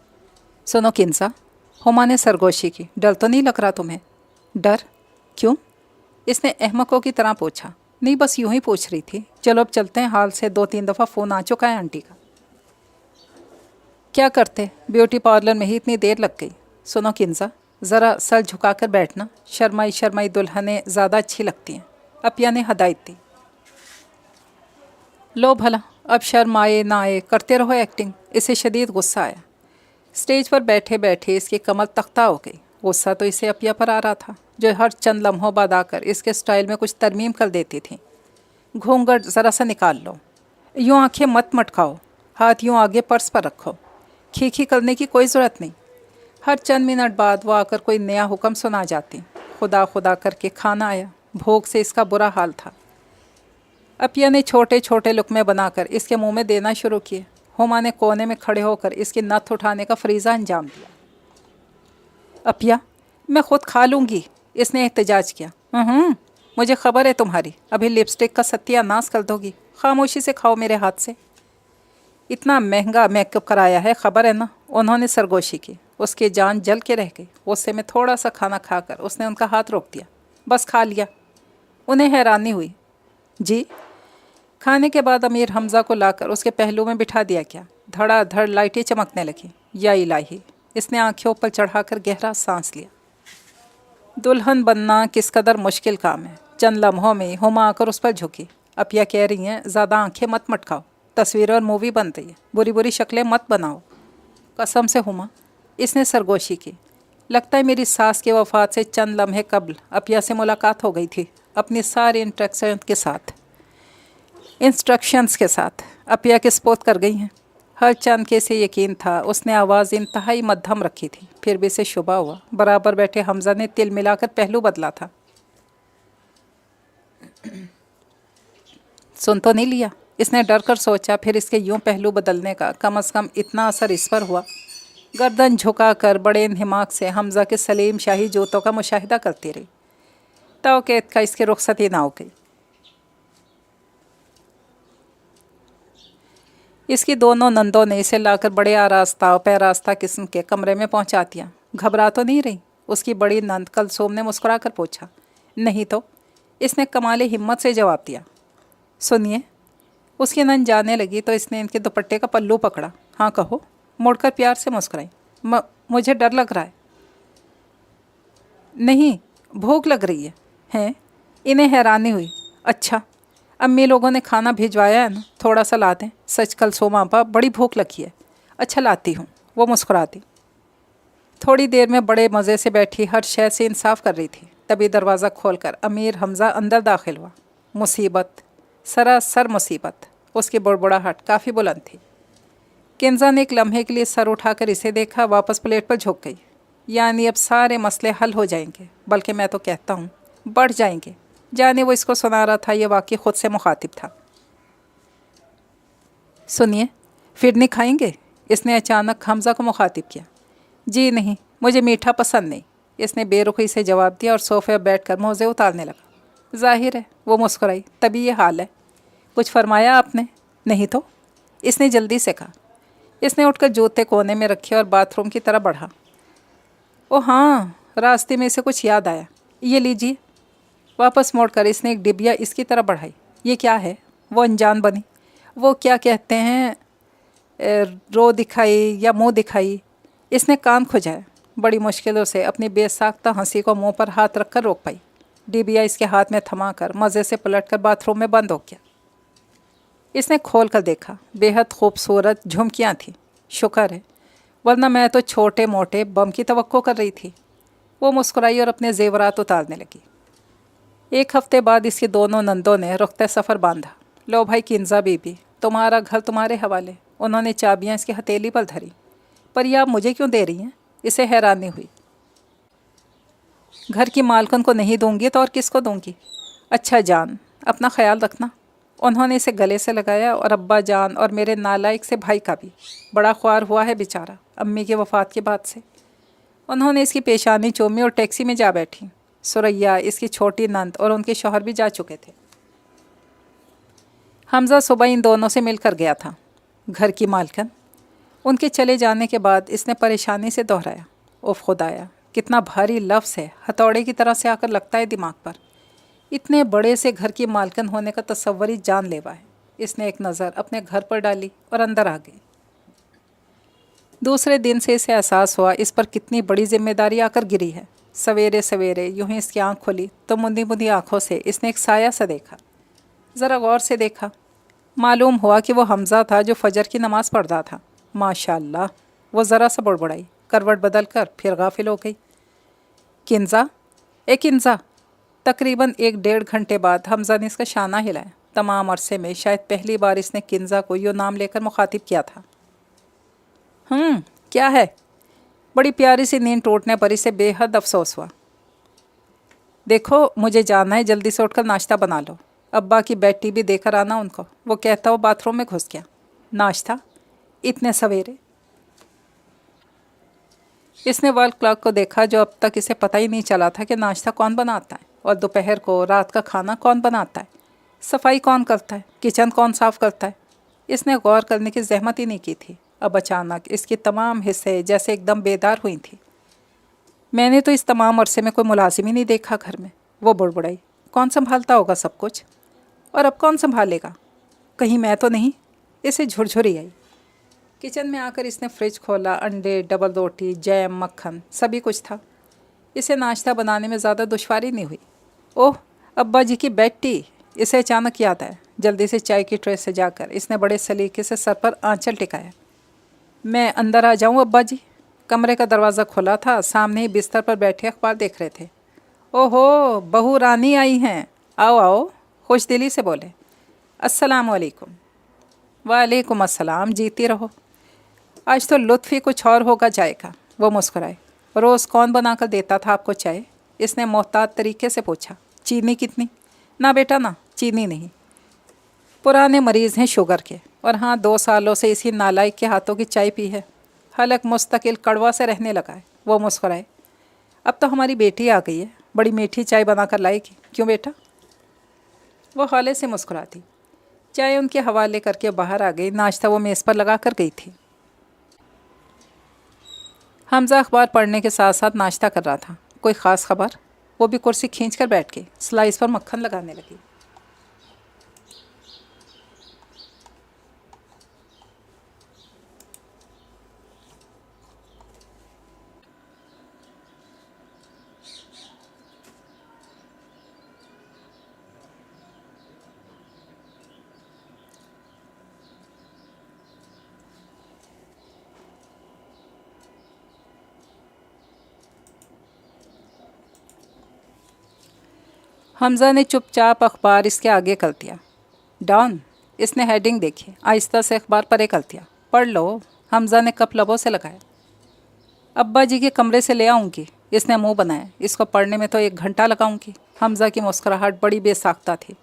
A: سنو کنزا، ہما نے سرگوشی کی، ڈر تو نہیں لگ رہا تمہیں؟ ڈر؟ کیوں؟ اس نے احمقوں کی طرح پوچھا۔ نہیں، بس یوں ہی پوچھ رہی تھی۔ چلو اب چلتے ہیں، حال سے 2-3 دفعہ فون آ چکا ہے آنٹی کا۔ کیا کرتے، بیوٹی پارلر میں ہی اتنی دیر لگ گئی۔ سنو کنزا، ذرا سر جھکا کر بیٹھنا، شرمائی دلہنیں زیادہ اچھی لگتی ہیں، اپیا نے ہدایت دی۔ لو بھلا، اب شرم آئے نہ آئے کرتے رہو ایکٹنگ۔ اسے شدید غصہ آیا۔ اسٹیج پر بیٹھے بیٹھے اس کی کمر تختہ ہو گئی۔ غصہ تو اسے اپیا پر آ رہا تھا، جو ہر چند لمحوں بعد آ کر اس کے سٹائل میں کچھ ترمیم کر دیتی تھی۔ گھونگھٹ ذرا سا نکال لو، یوں آنکھیں مت مٹکاؤ، ہاتھ یوں آگے پرس پر رکھو۔ کھی کرنے کی کوئی ضرورت نہیں۔ ہر چند منٹ بعد وہ آ کر کوئی نیا حکم سنا جاتی۔ خدا کر کے کھانا آیا۔ بھوک سے اس کا برا حال تھا۔ اپیا نے چھوٹے چھوٹے لقمے بنا کر اس کے منہ میں دینا شروع کیے۔ ہما نے کونے میں کھڑے ہو کر اس کی نتھ اٹھانے کا فریضہ انجام دیا۔ اپیا، میں خود کھا لوں گی، اس نے احتجاج کیا۔ مجھے خبر ہے تمہاری، ابھی لپسٹک کا ستیہ ناش کر دو گی، خاموشی سے کھاؤ میرے ہاتھ سے۔ اتنا مہنگا میک اپ کرایا ہے، خبر ہے نا؟ انہوں نے سرگوشی کی۔ اس کی جان جل کے رہ گئی۔ غصے میں تھوڑا سا کھانا کھا کر اس نے ان کا ہاتھ روک دیا۔ بس کھا لیا؟ انہیں حیرانی ہوئی۔ جی؟ کھانے کے بعد امیر حمزہ کو لا کر اس کے پہلو میں بٹھا دیا کیا؟ دھڑا دھڑ لائٹیں چمکنے لگی۔ یا الہی، اس نے آنکھیں اوپر چڑھا کر گہرا سانس لیا۔ دلہن بننا کس قدر مشکل کام ہے۔ چند لمحوں میں ہما آ کر اس پر جھکی۔ اپیا کہہ رہی ہیں زیادہ آنکھیں مت مٹکاؤ، تصویر اور مووی بن رہی ہے، بری شکلیں مت بناؤ۔ قسم سے ہما، اس نے سرگوشی کی۔ لگتا ہے میری ساس کی وفات سے چند لمحے قبل اپیا سے ملاقات ہو گئی تھی، اپنی ساری انسٹرکشنز کے ساتھ اپیا کے سپورٹ کر گئی ہیں۔ ہر چند کے سے یقین تھا۔ اس نے آواز انتہائی مدھم رکھی تھی، پھر بھی اسے شبہ ہوا۔ برابر بیٹھے حمزہ نے تل ملا کر پہلو بدلا تھا۔ سن تو نہیں لیا؟ اس نے ڈر کر سوچا، پھر اس کے یوں پہلو بدلنے کا کم از کم اتنا اثر اس پر ہوا۔ گردن جھکا کر بڑے انہماک سے حمزہ کے سلیم شاہی جوتوں کا مشاہدہ کرتی رہی۔ توقیت کا اس کی رخصتی نہ ہو گئی۔ اس کی دونوں نندوں نے اسے لا کر بڑے آراستہ و پیراستہ قسم کے کمرے میں پہنچا دیا۔ گھبرا تو نہیں رہی؟ اس کی بڑی نند کلثوم نے مسکرا کر پوچھا۔ نہیں تو، اس نے کمال ہمت سے جواب دیا۔ سنیے، اس کی نند جانے لگی تو اس نے ان کے دوپٹے کا پلو پکڑا۔ ہاں کہو، مڑ کر پیار سے مسکرائی۔ مجھے ڈر لگ رہا ہے۔ نہیں، بھوک لگ رہی ہے۔ انہیں حیرانی ہوئی۔ اچھا، امی لوگوں نے کھانا بھیجوایا ہے نا، تھوڑا سا لا دیں؟ سچ کلثوم آپا، بڑی بھوک لگی ہے۔ اچھا لاتی ہوں، وہ مسکراتی۔ تھوڑی دیر میں بڑے مزے سے بیٹھی ہر شے سے انصاف کر رہی تھی، تبھی دروازہ کھول کر امیر حمزہ اندر داخل ہوا۔ مصیبت، سراسر مصیبت۔ اس کی بڑبڑاہٹ کافی بلند تھی۔ کنزا نے ایک لمحے کے لیے سر اٹھا کر اسے دیکھا، واپس پلیٹ پر جھک گئی۔ یعنی اب سارے مسئلے حل ہو جائیں گے، بلکہ میں تو کہتا ہوں بڑھ جائیں گے۔ جانے وہ اس کو سنا رہا تھا، یہ واقعی خود سے مخاطب تھا۔ سنیے، فرنی کھائیں گے؟ اس نے اچانک حمزہ کو مخاطب کیا۔ جی نہیں، مجھے میٹھا پسند نہیں، اس نے بے رخی سے جواب دیا اور صوفے پر بیٹھ کر موزے اتارنے لگا۔ ظاہر ہے، وہ مسکرائی، تبھی یہ حال ہے۔ کچھ فرمایا آپ نے؟ نہیں تو، اس نے جلدی سے کہا۔ اس نے اٹھ کر جوتے کونے میں رکھے اور باتھ روم کی طرف بڑھا۔ او ہاں، راستے میں اسے کچھ یاد آیا۔ یہ لیجیے۔ واپس موڑ کر اس نے ایک ڈبیا اس کی طرف بڑھائی۔ یہ کیا ہے؟ وہ انجان بنی۔ وہ کیا کہتے ہیں، رو دکھائی یا منہ دکھائی؟ اس نے کان کھجائے، بڑی مشکلوں سے اپنی بے ساختہ ہنسی کو منہ پر ہاتھ رکھ کر روک پائی۔ ڈبیا اس کے ہاتھ میں تھما کر مزے سے پلٹ کر باتھ روم میں بند ہو گیا۔ اس نے کھول کر دیکھا، بے حد خوبصورت جھمکیاں تھیں۔ شکر ہے، ورنہ میں تو چھوٹے موٹے بم کی توقع کر رہی تھی۔ وہ مسکرائی اور اپنے زیورات اتارنے لگی۔ ایک ہفتے بعد اس کی دونوں نندوں نے رخت سفر باندھا۔ لو بھائی کنزا بی بی، تمہارا گھر تمہارے حوالے۔ انہوں نے چابیاں اس کی ہتھیلی پر دھری۔ پر یہ آپ مجھے کیوں دے رہی ہیں؟ اسے حیرانی ہوئی۔ گھر کی مالکن کو نہیں دوں گی تو اور کس کو دوں گی؟ اچھا جان، اپنا خیال رکھنا۔ انہوں نے اسے گلے سے لگایا، اور ابا جان اور میرے نالائق سے بھائی کا بھی بڑا خوار ہوا ہے بیچارہ امی کی وفات کے بعد سے۔ انہوں نے اس کی پیشانی چومی اور ٹیکسی میں جا بیٹھی۔ سریا، اس کی چھوٹی نند اور ان کے شوہر بھی جا چکے تھے۔ حمزہ صبح ان دونوں سے مل کر گیا تھا۔ گھر کی مالکن ان کے چلے جانے کے بعد اس نے پریشانی سے دہرایا، اوف خدایا، کتنا بھاری لفظ ہے، ہتھوڑے کی طرح سے آ کر لگتا ہے دماغ پر۔ اتنے بڑے سے گھر کی مالکن ہونے کا تصور ہی جان لیوا ہے۔ اس نے ایک نظر اپنے گھر پر ڈالی اور اندر آ گئی۔ دوسرے دن سے اسے احساس ہوا اس پر کتنی بڑی ذمہ داری آ کر گری ہے۔ سویرے سویرے یوں ہی اس کی آنکھ کھلی تو مندی مندی آنکھوں سے اس نے ایک سایہ سا دیکھا۔ ذرا غور سے دیکھا، معلوم ہوا کہ وہ حمزہ تھا جو فجر کی نماز پڑھتا تھا۔ ماشاء اللہ، وہ ذرا سا بڑبڑائی، کروٹ بدل کر پھر غافل ہو گئی۔ کنزا، اے کنزا! تقریباً 1-1.5 گھنٹے بعد حمزہ نے اس کا شانہ ہلایا۔ تمام عرصے میں شاید پہلی بار اس نے کنزا کو یوں نام لے کر مخاطب کیا تھا۔ کیا ہے؟ بڑی پیاری سی نیند ٹوٹنے پر اسے بے حد افسوس ہوا۔ دیکھو مجھے جانا ہے، جلدی سے اٹھ کر ناشتہ بنا لو۔ ابا کی بیڈ ٹی بھی دے کر آنا ان کو، وہ کہتا وہ باتھ روم میں گھس گیا۔ ناشتہ؟ اتنے سویرے؟ اس نے وال کلاک کو دیکھا جو اب تک اسے پتہ ہی نہیں چلا تھا کہ ناشتہ کون بناتا ہے، اور دوپہر کو رات کا کھانا کون بناتا ہے، صفائی کون کرتا ہے، کچن کون صاف کرتا ہے۔ اس نے غور کرنے کی زحمت ہی نہیں کی تھی۔ اب اچانک اس کی تمام حصے جیسے ایک دم بیدار ہوئی تھیں۔ میں نے تو اس تمام عرصے میں کوئی ملازم ہی نہیں دیکھا گھر میں، وہ بڑبڑائی۔ کون سنبھالتا ہوگا سب کچھ؟ اور اب کون سنبھالے گا؟ کہیں میں تو نہیں؟ اسے جھرجھری آئی۔ کچن میں آ کر اس نے فریج کھولا، انڈے، ڈبل روٹی، جیم، مکھن، سبھی کچھ تھا۔ اسے ناشتہ بنانے میں زیادہ دشواری نہیں ہوئی۔ اوہ، ابا جی کی بیڈ ٹی! اسے اچانک یاد آیا۔ جلدی سے چائے کی ٹرے سے جا کر اس نے بڑے سلیقے سے سر پر آنچل ٹکایا۔ میں اندر آ جاؤں ابا جی؟ کمرے کا دروازہ کھلا تھا، سامنے ہی بستر پر بیٹھے اخبار دیکھ رہے تھے۔ اوہو، بہو رانی آئی ہیں، آؤ آؤ، خوش دلی سے بولے۔ السلام علیکم۔ وعلیکم السلام، جیتی رہو۔ آج تو لطف ہی کچھ اور ہوگا چائے کا، وہ مسکرائے۔ روز کون بنا کر دیتا تھا آپ کو چائے؟ اس نے محتاط طریقے سے پوچھا۔ چینی کتنی؟ نہ بیٹا نہ، چینی نہیں۔ پرانے مریض ہیں شوگر کے، اور ہاں 2 سالوں سے اسی نالائق کے ہاتھوں کی چائے پی ہے، حلق مستقل کڑوا سے رہنے لگا ہے، وہ مسکرائے۔ اب تو ہماری بیٹی آ گئی ہے، بڑی میٹھی چائے بنا کر لائے گی، کیوں بیٹا؟ وہ خالے سے مسکراتی۔ چائے ان کے حوالے کر کے باہر آ گئی۔ ناشتہ وہ میز پر لگا کر گئی تھی۔ حمزہ اخبار پڑھنے کے ساتھ ساتھ ناشتہ کر رہا تھا۔ کوئی خاص خبر؟ وہ بھی کرسی کھینچ کر بیٹھ گئی، سلائس پر مکھن لگانے لگی۔ حمزہ نے چپ چاپ اخبار اس کے آگے کر دیا۔ ڈان، اس نے ہیڈنگ دیکھی، آہستہ سے اخبار پرے کر دیا۔ پڑھ لو، حمزہ نے کپ لبوں سے لگایا۔ ابا جی کے کمرے سے لے آؤں گی، اس نے منہ بنایا۔ اس کو پڑھنے میں تو 1 گھنٹہ لگاؤں گی۔ حمزہ کی مسکراہٹ بڑی بے ساختہ تھی۔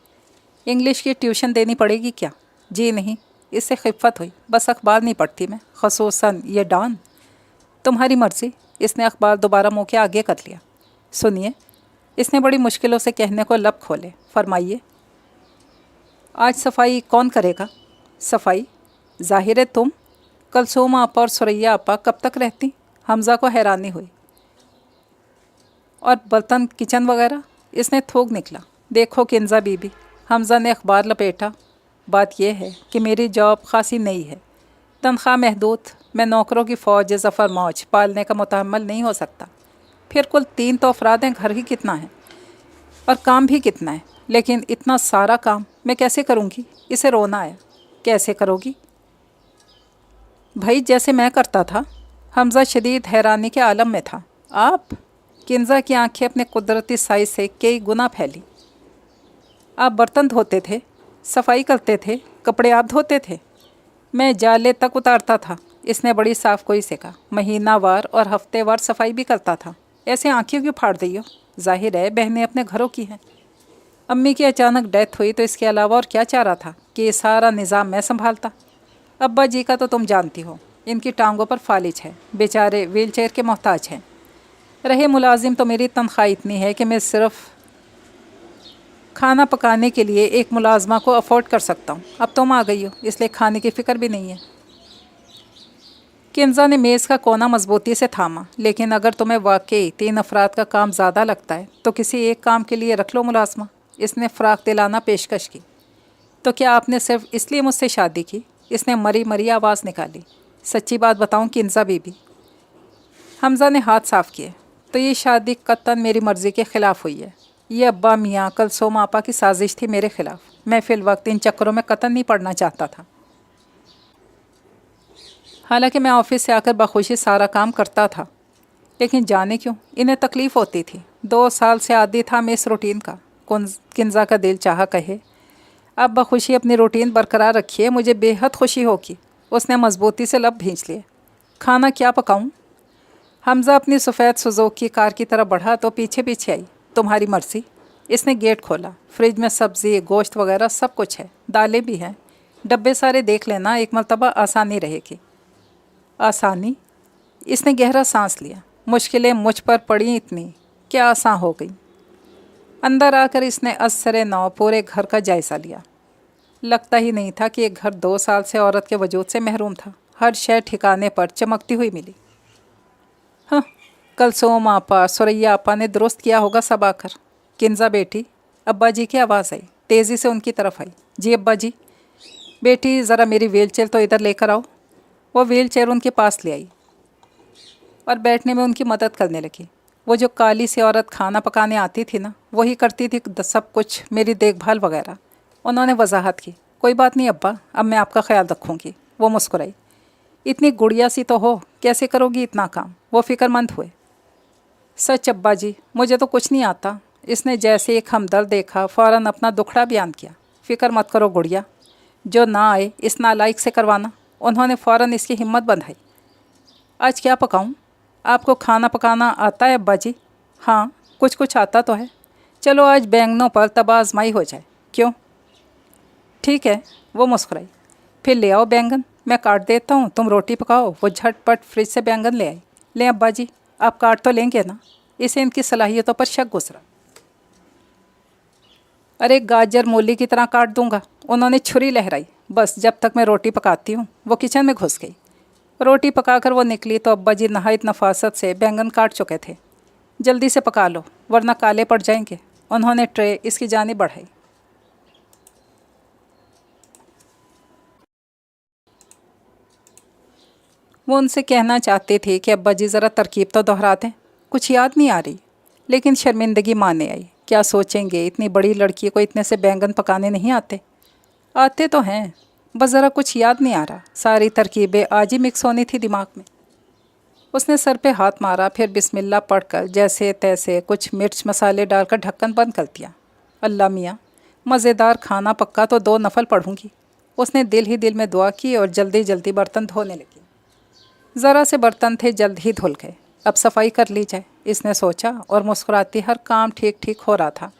A: انگلش کی ٹیوشن دینی پڑے گی کیا؟ جی نہیں، اس سے خفت ہوئی، بس اخبار نہیں پڑھتی میں، خصوصاً یہ ڈان۔ تمہاری مرضی، اس نے اخبار دوبارہ منہ کے آگے کر لیا۔ سنیے، اس نے بڑی مشکلوں سے کہنے کو لب کھولے، فرمائیے۔ آج صفائی کون کرے گا؟ صفائی؟ ظاہر ہے تم۔ کلثوم آپا اور سریا آپا کب تک رہتی؟ حمزہ کو حیرانی ہوئی۔ اور برتن، کچن وغیرہ؟ اس نے تھوک نکلا۔ دیکھو کنزا بی بی، حمزہ نے اخبار لپیٹا، بات یہ ہے کہ میری جاب خاصی نئی ہے، تنخواہ محدود، मैं नौकरों की फ़ौज ज़फ़र मौज पालने का मुतहम्मल नहीं हो सकता। फिर कुल 3 तो अफराद हैं, घर ही कितना है और काम भी कितना है, लेकिन इतना सारा काम मैं कैसे करूँगी? इसे रोना आया। कैसे करोगी भाई? जैसे मैं करता था। हमज़ा शदीद हैरानी के आलम में था। आप? किंजा की आंखें अपने कुदरती साइज से कई गुना फैली। आप बर्तन धोते थे, सफाई करते थे, कपड़े आप धोते थे, मैं जाले तक उतारता था। इसने बड़ी साफ कोई से कहा। महीनावार और हफ्तेवार सफाई भी करता था। ऐसे आंखें क्यों फाड़ रही हो? जाहिर है बहनें अपने घरों की हैं। अम्मी की अचानक डेथ हुई तो इसके अलावा और क्या चाह रहा था कि ये सारा निज़ाम मैं संभालता। अब्बा जी का तो तुम जानती हो, इनकी टांगों पर फालिज है, बेचारे व्हीलचेयर के मोहताज हैं। रहे मुलाजिम तो मेरी तनख्वाह इतनी है कि मैं सिर्फ खाना पकाने के लिए एक मुलाजमा को अफोर्ड कर सकता हूँ। अब तुम आ गई हो, इसलिए खाने की फ़िक्र भी नहीं है। किंजा ने मेज़ का कोना मजबूती से थामा। लेकिन अगर तुम्हें वाकई 3 अफराद का काम ज़्यादा लगता है तो किसी एक काम के लिए रख लो मुलाजमा। इसने फ़राक दिलाना पेशकश की। तो क्या आपने सिर्फ इसलिए मुझसे शादी की? इसने मरी मरी आवाज़ निकाली। सच्ची बात बताऊं किंजा बीबी, हमज़ा ने हाथ साफ किए, तो ये शादी कत्तन मेरी मर्ज़ी के ख़िलाफ़ हुई है। ये अब्बा मियाँ कलसोम आपा की साजिश थी मेरे ख़िलाफ़। मैं फ़िल वक्त इन चक्करों में कतन नहीं पड़ना चाहता था। हालांकि मैं ऑफ़िस से आकर बखुशी सारा काम करता था, लेकिन जाने क्यों इन्हें तकलीफ़ होती थी। 2 साल से आदी था मैं इस रूटीन का। किंजा का दिल चाहा कहे, अब बखुशी अपनी रूटीन बरकरार रखिए, मुझे बेहद खुशी होगी। उसने मजबूती से लब भींच लिए। खाना क्या पकाऊं? हमज़ा अपनी सफ़ेद सुज़ुकी कार की तरफ बढ़ा तो पीछे पीछे आई। तुम्हारी मर्ज़ी। इसने गेट खोला। फ्रिज में सब्ज़ी गोश्त वगैरह सब कुछ है, दालें भी हैं। डब्बे सारे देख लेना, एक मरतबा आसानी रहेगी। आसानी? इसने गहरा सांस लिया। मुश्किलें मुझ पर पड़ी इतनी, क्या आसान हो गई? अंदर आकर इसने असरे नौ पूरे घर का जायज़ा लिया। लगता ही नहीं था कि ये घर 2 साल से औरत के वजूद से महरूम था। हर शय ठिकाने पर चमकती हुई मिली। हाँ, कलसोम आपा सुरैया आपा ने दुरुस्त किया होगा सब आकर। किंजा बेटी, अब्बा जी की आवाज़ आई। तेज़ी से उनकी तरफ आई। जी अब्बा जी। बेटी ज़रा मेरी व्हील चेयर तो इधर लेकर आओ। वो व्हील चेयर उनके पास ले आई और बैठने में उनकी मदद करने लगी। वो जो काली सी औरत खाना पकाने आती थी ना, वही करती थी सब कुछ, मेरी देखभाल वगैरह। उन्होंने वजाहत की। कोई बात नहीं अब्बा, अब मैं आपका ख्याल रखूँगी। वो मुस्कुराई। इतनी गुड़िया सी तो हो, कैसे करोगी इतना काम? वो फ़िक्रमंद हुए। सच अब्बा जी, मुझे तो कुछ नहीं आता। इसने जैसे एक हमदर्द देखा फ़ौरन अपना दुखड़ा बयान किया। फ़िक्र मत करो गुड़िया, जो ना आए इस नालायक से करवाना। उन्होंने फ़ौरन इसकी हिम्मत बंधाई। आज क्या पकाऊं? आपको खाना पकाना आता है अब्बा जी? हाँ, कुछ कुछ आता तो है। चलो आज बैंगनों पर तबाह आजमाई हो जाए। क्यों? ठीक है। वो मुस्कुराई। फिर ले आओ बैंगन, मैं काट देता हूँ, तुम रोटी पकाओ। वो झटपट फ्रिज से बैंगन ले आई। लें अब्बा जी, आप काट तो लेंगे ना? इसे इनकी सलाहियतों पर शक गुजरा। अरे गाजर मूली की तरह काट दूंगा। उन्होंने छुरी लहराई। बस जब तक मैं रोटी पकाती हूँ। वो किचन में घुस गई। रोटी पकाकर वो निकली तो अब्बा जी नहायत नफासत से बैंगन काट चुके थे। जल्दी से पका लो वरना काले पड़ जाएंगे। उन्होंने ट्रे इसकी जानिब बढ़ाई। वो उनसे कहना चाहते थे कि अब्बा जी ज़रा तरकीब तो दोहरा दें, कुछ याद नहीं आ रही। लेकिन शर्मिंदगी माने आई। क्या सोचेंगे, इतनी बड़ी लड़की को इतने से बैंगन पकाने नहीं आते? आते तो हैं, बस ज़रा कुछ याद नहीं आ रहा। सारी तरकीबें आज ही मिक्स होनी थी दिमाग में। उसने सर पे हाथ मारा, फिर बिस्मिल्लाह पढ़कर जैसे तैसे कुछ मिर्च मसाले डालकर ढक्कन बंद कर दिया। अल्लाह मियाँ, मज़ेदार खाना पक्का तो 2 नफल पढ़ूँगी। उसने दिल ही दिल में दुआ की और जल्दी जल्दी बर्तन धोने लगी। ज़रा से बर्तन थे, जल्द ही धुल गए। अब सफाई कर ली जाए, इसने सोचा, और मुस्कुराती हर काम ठीक ठीक हो रहा था।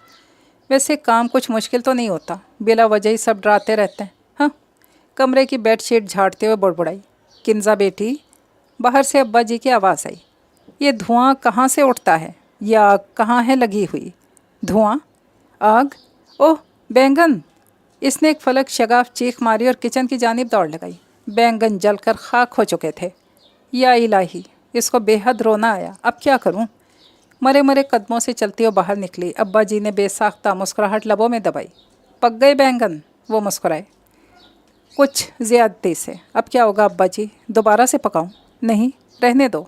A: वैसे काम कुछ मुश्किल तो नहीं होता, बिला वजह ही सब डराते रहते हैं। हाँ, कमरे की बेडशीट झाड़ते हुए बुड़बुड़ाई। किंजा बेटी। बाहर से अब्बा जी की आवाज़ आई। ये धुआं कहाँ से उठता है? ये आग कहाँ है लगी हुई? धुआं? आग? ओह बैंगन! इसने एक फलक शगाफ चीख मारी और किचन की जानिब दौड़ लगाई। बैंगन जलकर खाक हो चुके थे। या इलाही, इसको बेहद रोना आया। अब क्या करूं? मरे मरे कदमों से चलती हुई बाहर निकली। अब्बा जी ने बेसाख्ता मुस्कुराहट लबों में दबाई। पक गए बैंगन? वो मुस्कुराए। कुछ ज़्यादती से। अब क्या होगा अब्बा जी, दोबारा से पकाऊं? नहीं, रहने दो।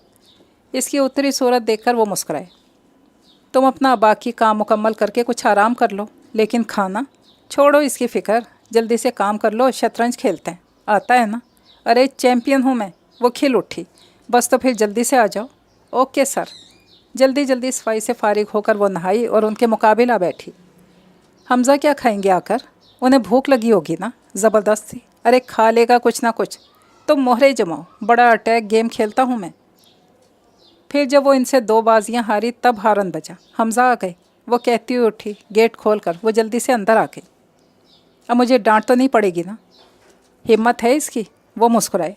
A: इसकी उतरी सूरत देखकर वो मुस्कुराए। तुम अपना बाकी काम मुकम्मल करके कुछ आराम कर लो, लेकिन खाना छोड़ो, इसकी फ़िक्र। जल्दी से काम कर लो, शतरंज खेलते हैं। आता है ना? अरे चैम्पियन हूँ मैं। वो खिल उठी। बस तो फिर जल्दी से आ जाओ। Okay sir. जल्दी जल्दी सफाई से फारिग होकर वो नहाई और उनके मुकाबिल आ बैठी। हमज़ा क्या खाएंगे आकर? उन्हें भूख लगी होगी ना, ज़बरदस्ती। अरे खा लेगा कुछ ना कुछ। तुम मोहरे जमाओ, बड़ा अटैक गेम खेलता हूँ मैं। फिर जब वो इनसे 2 बाजियाँ हारी तब हारन बजा। हमज़ा आ गए, वो कहती हुई उठी। गेट खोलकर वो जल्दी से अंदर आ गई। अब मुझे डांट तो नहीं पड़ेगी ना? हिम्मत है इसकी? वो मुस्कुराए।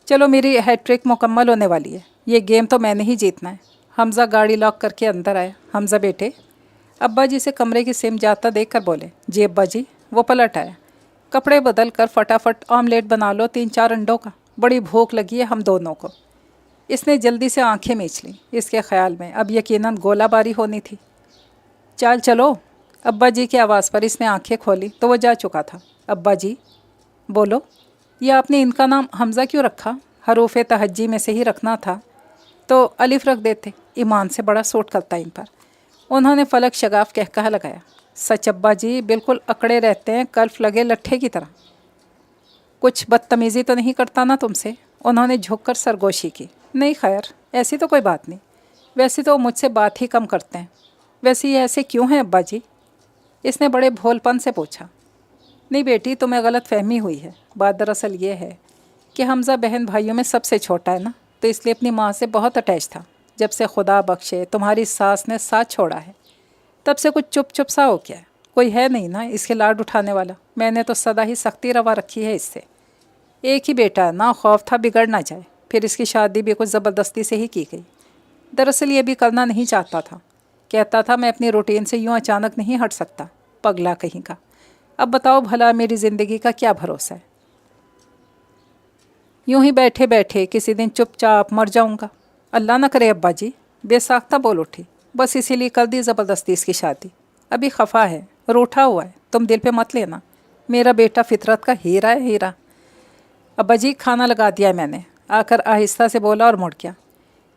A: चलो मेरी हैट्रिक मुकम्मल होने वाली है। ये गेम तो मैंने ही जीतना है। हमज़ा गाड़ी लॉक करके अंदर आया। हमज़ा बेटे। अब्बा जी से कमरे की सिम जाता देखकर बोले, जी अब्बा जी। वो पलट आया। कपड़े बदल कर फटाफट ऑमलेट बना लो 3-4 अंडों का, बड़ी भूख लगी है हम दोनों को। इसने जल्दी से आंखें मींच लीं। इसके ख्याल में अब यकीनन गोलाबारी होनी थी। चाल चलो। अब्बा जी की आवाज़ पर इसने आंखें खोली तो वो जा चुका था। अब्बा जी। बोलो। ये आपने इनका नाम हमज़ा क्यों रखा? हरूफ तहज्जी में से ही रखना था तो अलिफ रख देते। ईमान से बड़ा सूट करता इन पर। उन्होंने फलक शगाफ कहकहा लगाया। सच अब्बा जी, बिल्कुल अकड़े रहते हैं, कल्फ लगे लट्ठे की तरह। कुछ बदतमीज़ी तो नहीं करता ना तुमसे? उन्होंने झुककर सरगोशी की। नहीं खैर, ऐसी तो कोई बात नहीं। वैसे तो मुझसे बात ही कम करते हैं। वैसे ये ऐसे क्यों हैं अब्बा जी? इसने बड़े भोलपन से पूछा। नहीं बेटी, तुम्हें गलत फहमी हुई है। बात दरअसल ये है कि हमज़ा बहन भाइयों में सबसे छोटा है ना, तो इसलिए अपनी माँ से बहुत अटैच था। जब से खुदा बख्शे तुम्हारी सास ने साथ छोड़ा है तब से कुछ चुप चुप सा हो गया है। कोई है नहीं ना इसके लाड उठाने वाला। मैंने तो सदा ही सख्ती रवा रखी है इससे। एक ही बेटा है ना, खौफ था बिगड़ ना जाए। फिर इसकी शादी भी कुछ ज़बरदस्ती से ही की गई। दरअसल ये भी करना नहीं चाहता था। कहता था मैं अपनी रूटीन से यूँ अचानक नहीं हट सकता। पगला कहीं का। अब बताओ भला मेरी ज़िंदगी का क्या भरोसा है? यूं ही बैठे बैठे किसी दिन चुपचाप मर जाऊंगा। अल्लाह ना करे अब्बा जी। बेसाख्ता बोल उठी। बस इसीलिए कर दी ज़बरदस्ती इसकी शादी। अभी खफा है, रूठा हुआ है। तुम दिल पे मत लेना। मेरा बेटा फितरत का हीरा है, हीरा। अब्बा जी खाना लगा दिया है मैंने, आकर आहिस्ता से बोला और मुड़ गया।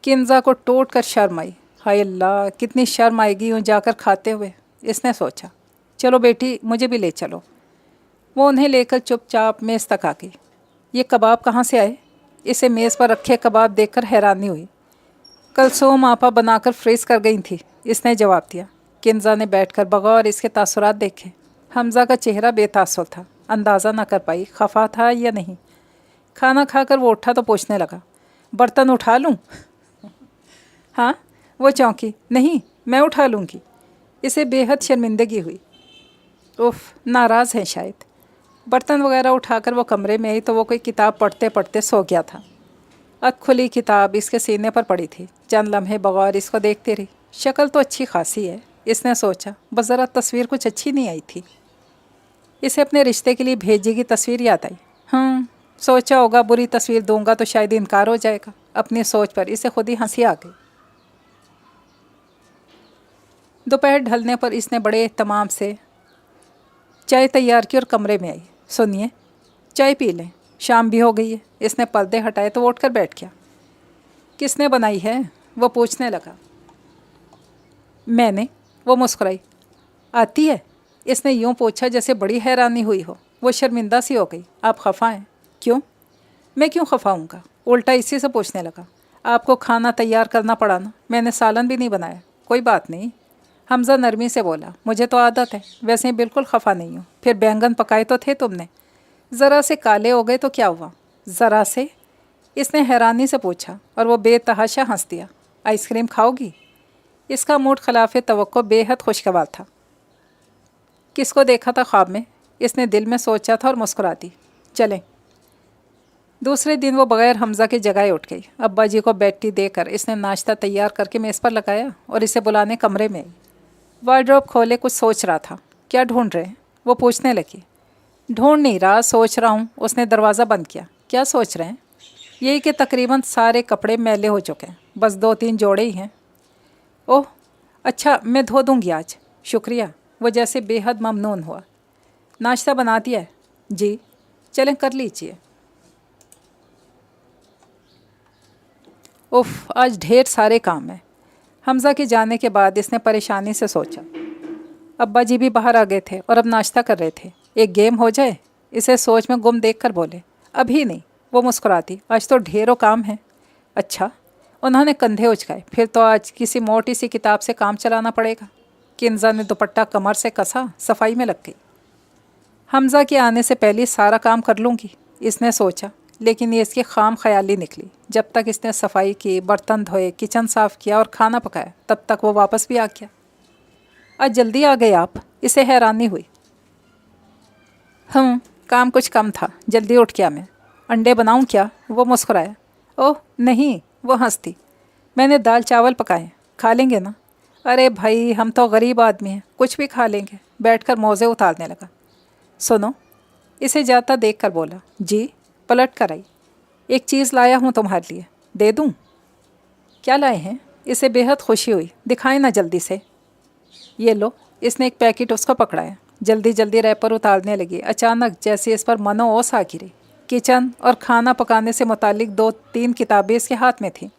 A: किन्जा को टोट कर शर्म आई। हाय अल्लाह, कितनी शर्म आएगी यूँ जाकर खाते हुए, इसने सोचा। चलो बेटी, मुझे भी ले चलो। वो उन्हें लेकर चुपचाप मेज़ तक आ गई। ये कबाब कहाँ से आए? इसे मेज़ पर रखे कबाब देखकर हैरानी हुई। कलसूम आपा बनाकर फ्रीज कर गई थी, इसने जवाब दिया। किन्जा ने बैठकर बगौर इसके तासुरात देखे। हमज़ा का चेहरा बेतासुर था। अंदाज़ा न कर पाई खफा था या नहीं। खाना खाकर वो उठा तो पूछने लगा, बर्तन उठा लूँ? हाँ। वो चौंकी। नहीं, मैं उठा लूँगी। इसे बेहद शर्मिंदगी हुई। उफ, नाराज़ है शायद। बर्तन वगैरह उठाकर वो कमरे में आई तो वो कोई किताब पढ़ते पढ़ते सो गया था। अध खुली किताब इसके सीने पर पड़ी थी। चंद लम्हे बगौर इसको देखती रही। शक्ल तो अच्छी खासी है, इसने सोचा। बस ज़रा तस्वीर कुछ अच्छी नहीं आई थी। इसे अपने रिश्ते के लिए भेजी की तस्वीर याद आई। सोचा होगा बुरी तस्वीर दूंगा तो शायद इनकार हो जाएगा। अपनी सोच पर इसे खुद ही हंसी आ गई। दोपहर ढलने पर इसने बड़े एहतमाम से चाय तैयार की और कमरे में आई। सुनिए, चाय पी लें, शाम भी हो गई है। इसने पर्दे हटाए तो वो उठकर बैठ गया। किसने बनाई है? वो पूछने लगा। मैंने। वो मुस्कुराई। आती है? इसने यूँ पूछा जैसे बड़ी हैरानी हुई हो। वो शर्मिंदा सी हो गई। आप खफा हैं? क्यों? मैं क्यों खफा हूँगा? उल्टा इसी से पूछने लगा। आपको खाना तैयार करना पड़ा ना, मैंने सालन भी नहीं बनाया। कोई बात नहीं, हमज़ा नरमी से बोला। मुझे तो आदत है, वैसे बिल्कुल खफा नहीं हूँ। फिर बैंगन पकाए तो थे तुमने, ज़रा से काले हो गए तो क्या हुआ? ज़रा से? इसने हैरानी से पूछा और वो बेतहाशा हंस दिया। आइसक्रीम खाओगी? इसका मूड खिलाफ तवक्को बेहद खुशगवार था। किसको देखा था ख्वाब में? इसने दिल में सोचा था और मुस्कुरा दी। चलें। दूसरे दिन वो बग़ैर हमज़ा के जगह उठ गई। अब्बा जी को बैठी देकर इसने नाश्ता तैयार करके मेज़ पर लगाया और इसे बुलाने कमरे में आई। वार्डरोब खोले कुछ सोच रहा था। क्या ढूंढ रहे हैं? वो पूछने लगी। ढूंढ नहीं रहा, सोच रहा हूँ। उसने दरवाज़ा बंद किया। क्या सोच रहे हैं? यही कि तकरीबन सारे कपड़े मैले हो चुके हैं, बस 2-3 जोड़े ही हैं। ओह अच्छा, मैं धो दूँगी आज। शुक्रिया। वो जैसे बेहद ममनून हुआ। नाश्ता बना दिया है? जी चलें कर लीजिए। उफ, आज ढेर सारे काम हैं। हमज़ा के जाने के बाद इसने परेशानी से सोचा। अब्बा जी भी बाहर आ गए थे और अब नाश्ता कर रहे थे। एक गेम हो जाए, इसे सोच में गुम देख कर बोले। अभी नहीं, वो मुस्कुराती। आज तो ढेरों काम हैं। अच्छा, उन्होंने कंधे उचकाए। फिर तो आज किसी मोटी सी किताब से काम चलाना पड़ेगा। किन्जा ने दुपट्टा कमर से कसा, सफाई में लग गई। हमज़ा के आने से पहले सारा काम कर लूँगी, इसने सोचा। लेकिन ये इसकी खाम ख्याली निकली। जब तक इसने सफाई की, बर्तन धोए, किचन साफ़ किया और खाना पकाया, तब तक वो वापस भी आ गया। आज जल्दी आ गए आप, इसे हैरानी हुई। काम कुछ कम था, जल्दी उठ गया मैं। अंडे बनाऊं क्या? वो मुस्कुराया। ओह नहीं, वो हंसती। मैंने दाल चावल पकाए, खा लेंगे ना? अरे भाई, हम तो गरीब आदमी हैं, कुछ भी खा लेंगे। बैठकर मोज़े उतारने लगा। सुनो, इसे जाता देख कर बोला। जी। पलट कर आई। एक चीज़ लाया हूँ तुम्हारे लिए, दे दूँ? क्या लाए हैं? इसे बेहद खुशी हुई। दिखाए ना जल्दी से। ये लो। इसने एक पैकेट उसको पकड़ाया। जल्दी जल्दी रैपर उतारने लगी। अचानक जैसे इस पर मनो ओस आ गिरी। किचन और खाना पकाने से मुतालिक 2-3 किताबें इसके हाथ में थीं।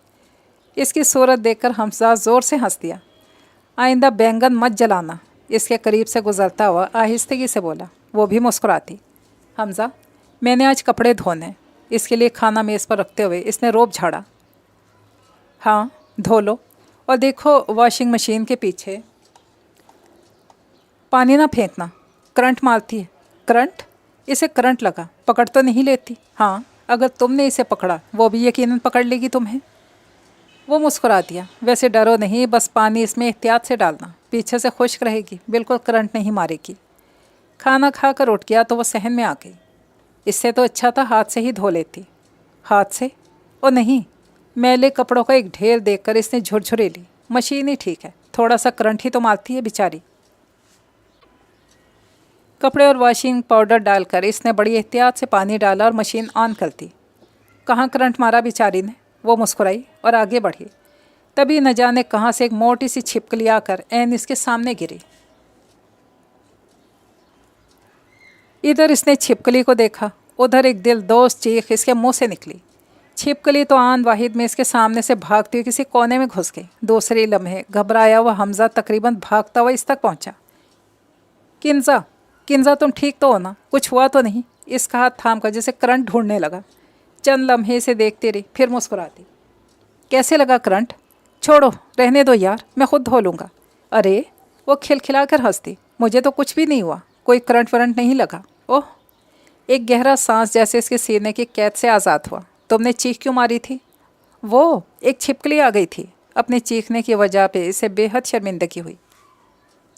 A: इसकी सूरत देखकर हमज़ा ज़ोर से हंस दिया। आइंदा बैंगन मत जलाना, इसके करीब से गुजरता हुआ आहिस्तगी से बोला, वो भी मुस्कुराती। हमज़ा, मैंने आज कपड़े धोने। इसके लिए खाना मेज़ पर रखते हुए इसने रोब झाड़ा। हाँ, धो लो। और देखो, वॉशिंग मशीन के पीछे पानी ना फेंकना, करंट मारती है। करंट? इसे करंट लगा, पकड़ तो नहीं लेती? हाँ, अगर तुमने इसे पकड़ा, वो भी यकीनन पकड़ लेगी तुम्हें। वो मुस्कुरा दिया। वैसे डरो नहीं, बस पानी इसमें एहतियात से डालना, पीछे से खुश्क रहेगी, बिल्कुल करंट नहीं मारेगी। खाना खा कर उठ गया तो वो सहन में आ गई। इससे तो अच्छा था हाथ से ही धो लेती। हाथ से? ओ नहीं, मैले कपड़ों का एक ढेर देखकर इसने झुरझुरी ली। मशीन ही ठीक है, थोड़ा सा करंट ही तो मारती है बेचारी। कपड़े और वॉशिंग पाउडर डालकर इसने बड़ी एहतियात से पानी डाला और मशीन ऑन कर दी। कहाँ करंट मारा बेचारी ने? वो मुस्कुराई और आगे बढ़ी। तभी न जाने कहाँ से एक मोटी सी छिपकली आकर ऐन इसके सामने गिरी। इधर इसने छिपकली को देखा, उधर एक दिलदोज़ चीख इसके मुंह से निकली। छिपकली तो आन वाहिद में इसके सामने से भागती हुई किसी कोने में घुस गई। दूसरे लम्हे घबराया हुआ हमज़ा तकरीबन भागता हुआ इस तक पहुंचा। किन्जा, किन्जा, तुम ठीक तो हो ना? कुछ हुआ तो नहीं? इसका हाथ थाम कर जैसे करंट ढूंढने लगा। चंद लम्हे से देखती रही, फिर मुस्कुराती। कैसे लगा करंट? छोड़ो, रहने दो यार, मैं खुद धो लूँगा। अरे, वो खिलखिलाकर हंसती। मुझे तो कुछ भी नहीं हुआ, कोई करंट वरंट नहीं लगा। ओह, एक गहरा सांस जैसे इसके सीने की कैद से आज़ाद हुआ। तुमने चीख क्यों मारी थी? वो एक छिपकली आ गई थी। अपने चीखने की वजह पे इसे बेहद शर्मिंदगी हुई।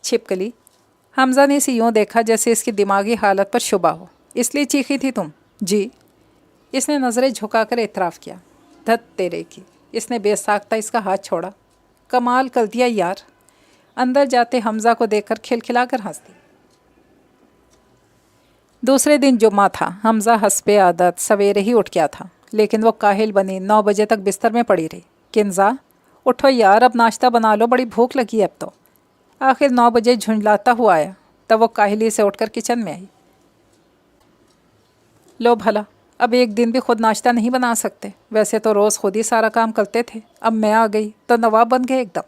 A: छिपकली? हमज़ा ने इसे यूँ देखा जैसे इसकी दिमागी हालत पर शुबा हो। इसलिए चीखी थी तुम? जी। इसने नज़रें झुकाकर एतराफ़ किया। धत तेरे की। इसने बेसाख्ता इसका हाथ छोड़ा। कमाल कर दिया यार। अंदर जाते हमज़ा को देखकर खिलखिलाकर हंसती। दूसरे दिन जुम्मा था। हमज़ा हस्बे आदत सवेरे ही उठ गया था, लेकिन वो काहिल बनी 9 बजे तक बिस्तर में पड़ी रही। किन्जा, उठो यार, अब नाश्ता बना लो, बड़ी भूख लगी है अब तो। आखिर 9 बजे झुंझलाता हुआ आया। तब वो काहिली से उठकर किचन में आई। लो भला, अब एक दिन भी खुद नाश्ता नहीं बना सकते? वैसे तो रोज़ खुद ही सारा काम करते थे, अब मैं आ गई तो नवाब बन गए एकदम।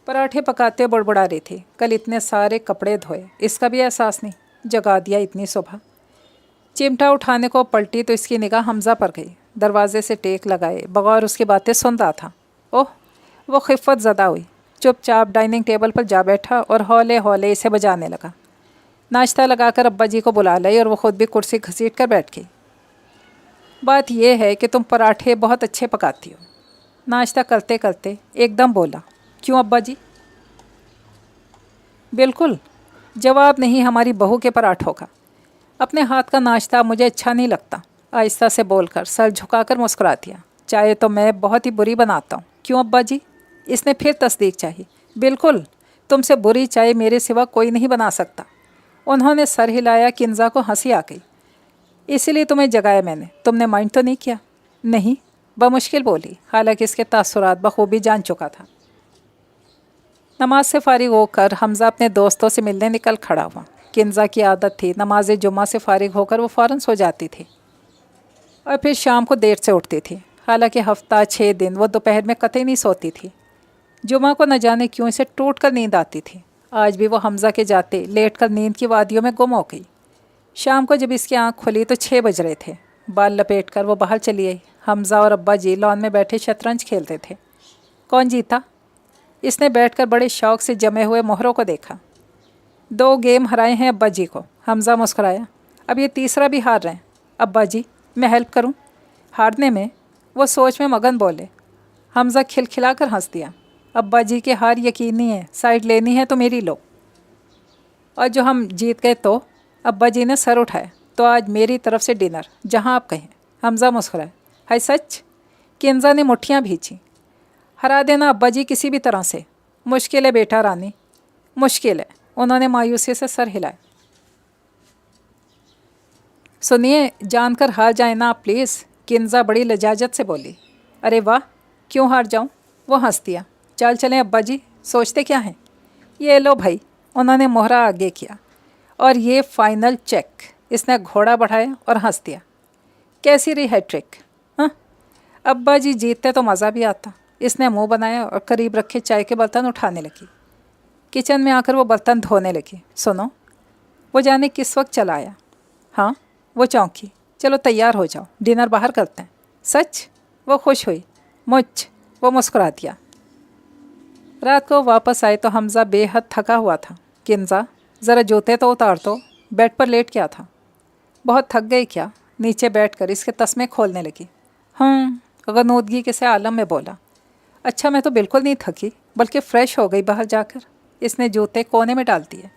A: पराठे पकाते बड़बड़ा रही थी। कल इतने सारे कपड़े धोए, इसका भी एहसास नहीं। जगा दिया इतनी सुबह। चिमटा उठाने को पलटी तो इसकी निगाह हमज़ा पर गई। दरवाजे से टेक लगाए बगैर उसकी बातें सुन रहा था। ओह, वो खिफ़त ज़दा हुई। चुपचाप डाइनिंग टेबल पर जा बैठा और हौले हौले इसे बजाने लगा। नाश्ता लगाकर अब्बा जी को बुला लाई और वो ख़ुद भी कुर्सी घसीट कर बैठ गई। बात यह है कि तुम पराठे बहुत अच्छे पकाती हो। नाश्ता करते करते एकदम बोला। क्यों अब्बा जी? बिल्कुल जवाब नहीं हमारी बहू के पराठों का। अपने हाथ का नाश्ता मुझे अच्छा नहीं लगता। आहिस्ता से बोलकर सर झुकाकर मुस्कुरा दिया। चाय तो मैं बहुत ही बुरी बनाता हूँ। क्यों अब्बा जी? इसने फिर तस्दीक चाहिए। बिल्कुल, तुमसे बुरी चाय मेरे सिवा कोई नहीं बना सकता। उन्होंने सर हिलाया। किन्जा को हंसी आ गई। इसीलिए तुम्हें जगाया मैंने। तुमने माइंड तो नहीं किया? नहीं, बमुश्किल बोली, हालांकि इसके तासुरात बखूबी जान चुका था। नमाज से फारिग होकर हमज़ा अपने दोस्तों से मिलने निकल खड़ा हुआ। किन्जा की आदत थी, नमाज जुम्मा से फारिग होकर वो फ़ौरन सो जाती थी और फिर शाम को देर से उठती थी। हालांकि हफ्ता 6 दिन वो दोपहर में कतई नहीं सोती थी। जुमा को न जाने क्यों इसे टूट कर नींद आती थी। आज भी वो हमज़ा के जाते लेट कर नींद की वादियों में गुम हो गई। शाम को जब इसकी आँख खुली तो 6 बज रहे थे। बाल लपेट कर वो बाहर चली आई। हमज़ा और अब्बा जी लॉन में बैठे शतरंज खेलते थे। कौन जीता? इसने बैठकर बड़े शौक़ से जमे हुए मोहरों को देखा। 2 गेम हराए हैं अब्बा जी को। हमज़ा मुस्कुराया। अब ये तीसरा भी हार रहे हैं। अब्बा जी, मैं हेल्प करूं? हारने में? वो सोच में मगन बोले। हमज़ा खिलखिलाकर हंस दिया। अब्बा जी की हार यकीनी है, साइड लेनी है तो मेरी लो। और जो हम जीत गए तो? अब्बा जी ने सर उठाया। तो आज मेरी तरफ से डिनर, जहां आप कहें। हमज़ा मुस्कुराया। है सच? किन्जा ने मुट्ठियाँ भींची। हरा देना अब्बा जी किसी भी तरह से। मुश्किल है बेटा रानी, मुश्किल है। उन्होंने मायूसी से सर हिलाया। सुनिए, जानकर हार जाए ना आप प्लीज़, किन्जा बड़ी लजाजत से बोली। अरे वाह, क्यों हार जाऊं? वो हंस दिया। चल चलें अब्बा जी, सोचते क्या हैं? ये लो भाई। उन्होंने मोहरा आगे किया। और ये फाइनल चेक। इसने घोड़ा बढ़ाया और हंस दिया। कैसी रही हैट्रिक? हाँ, अब्बा जी जीतते तो मज़ा भी आता। इसने मुंह बनाया और करीब रखे चाय के बर्तन उठाने लगी। किचन में आकर वो बर्तन धोने लगी। सुनो, वो जाने किस वक्त चला आया। हाँ, वो चौंकी। चलो तैयार हो जाओ, डिनर बाहर करते हैं। सच? वो खुश हुई। मुझ? वो मुस्कुरा दिया। रात को वापस आए तो हमज़ा बेहद थका हुआ था। किन्जा, ज़रा जूते तो उतार दो, बेड पर लेट क्या था? बहुत थक गई क्या? नीचे बैठकर इसके तस्मे खोलने लगी। गनूदगी के से आलम में बोला। अच्छा, मैं तो बिल्कुल नहीं थकी, बल्कि फ़्रेश हो गई बाहर जाकर। इसने जूते कोने में डाल दिए।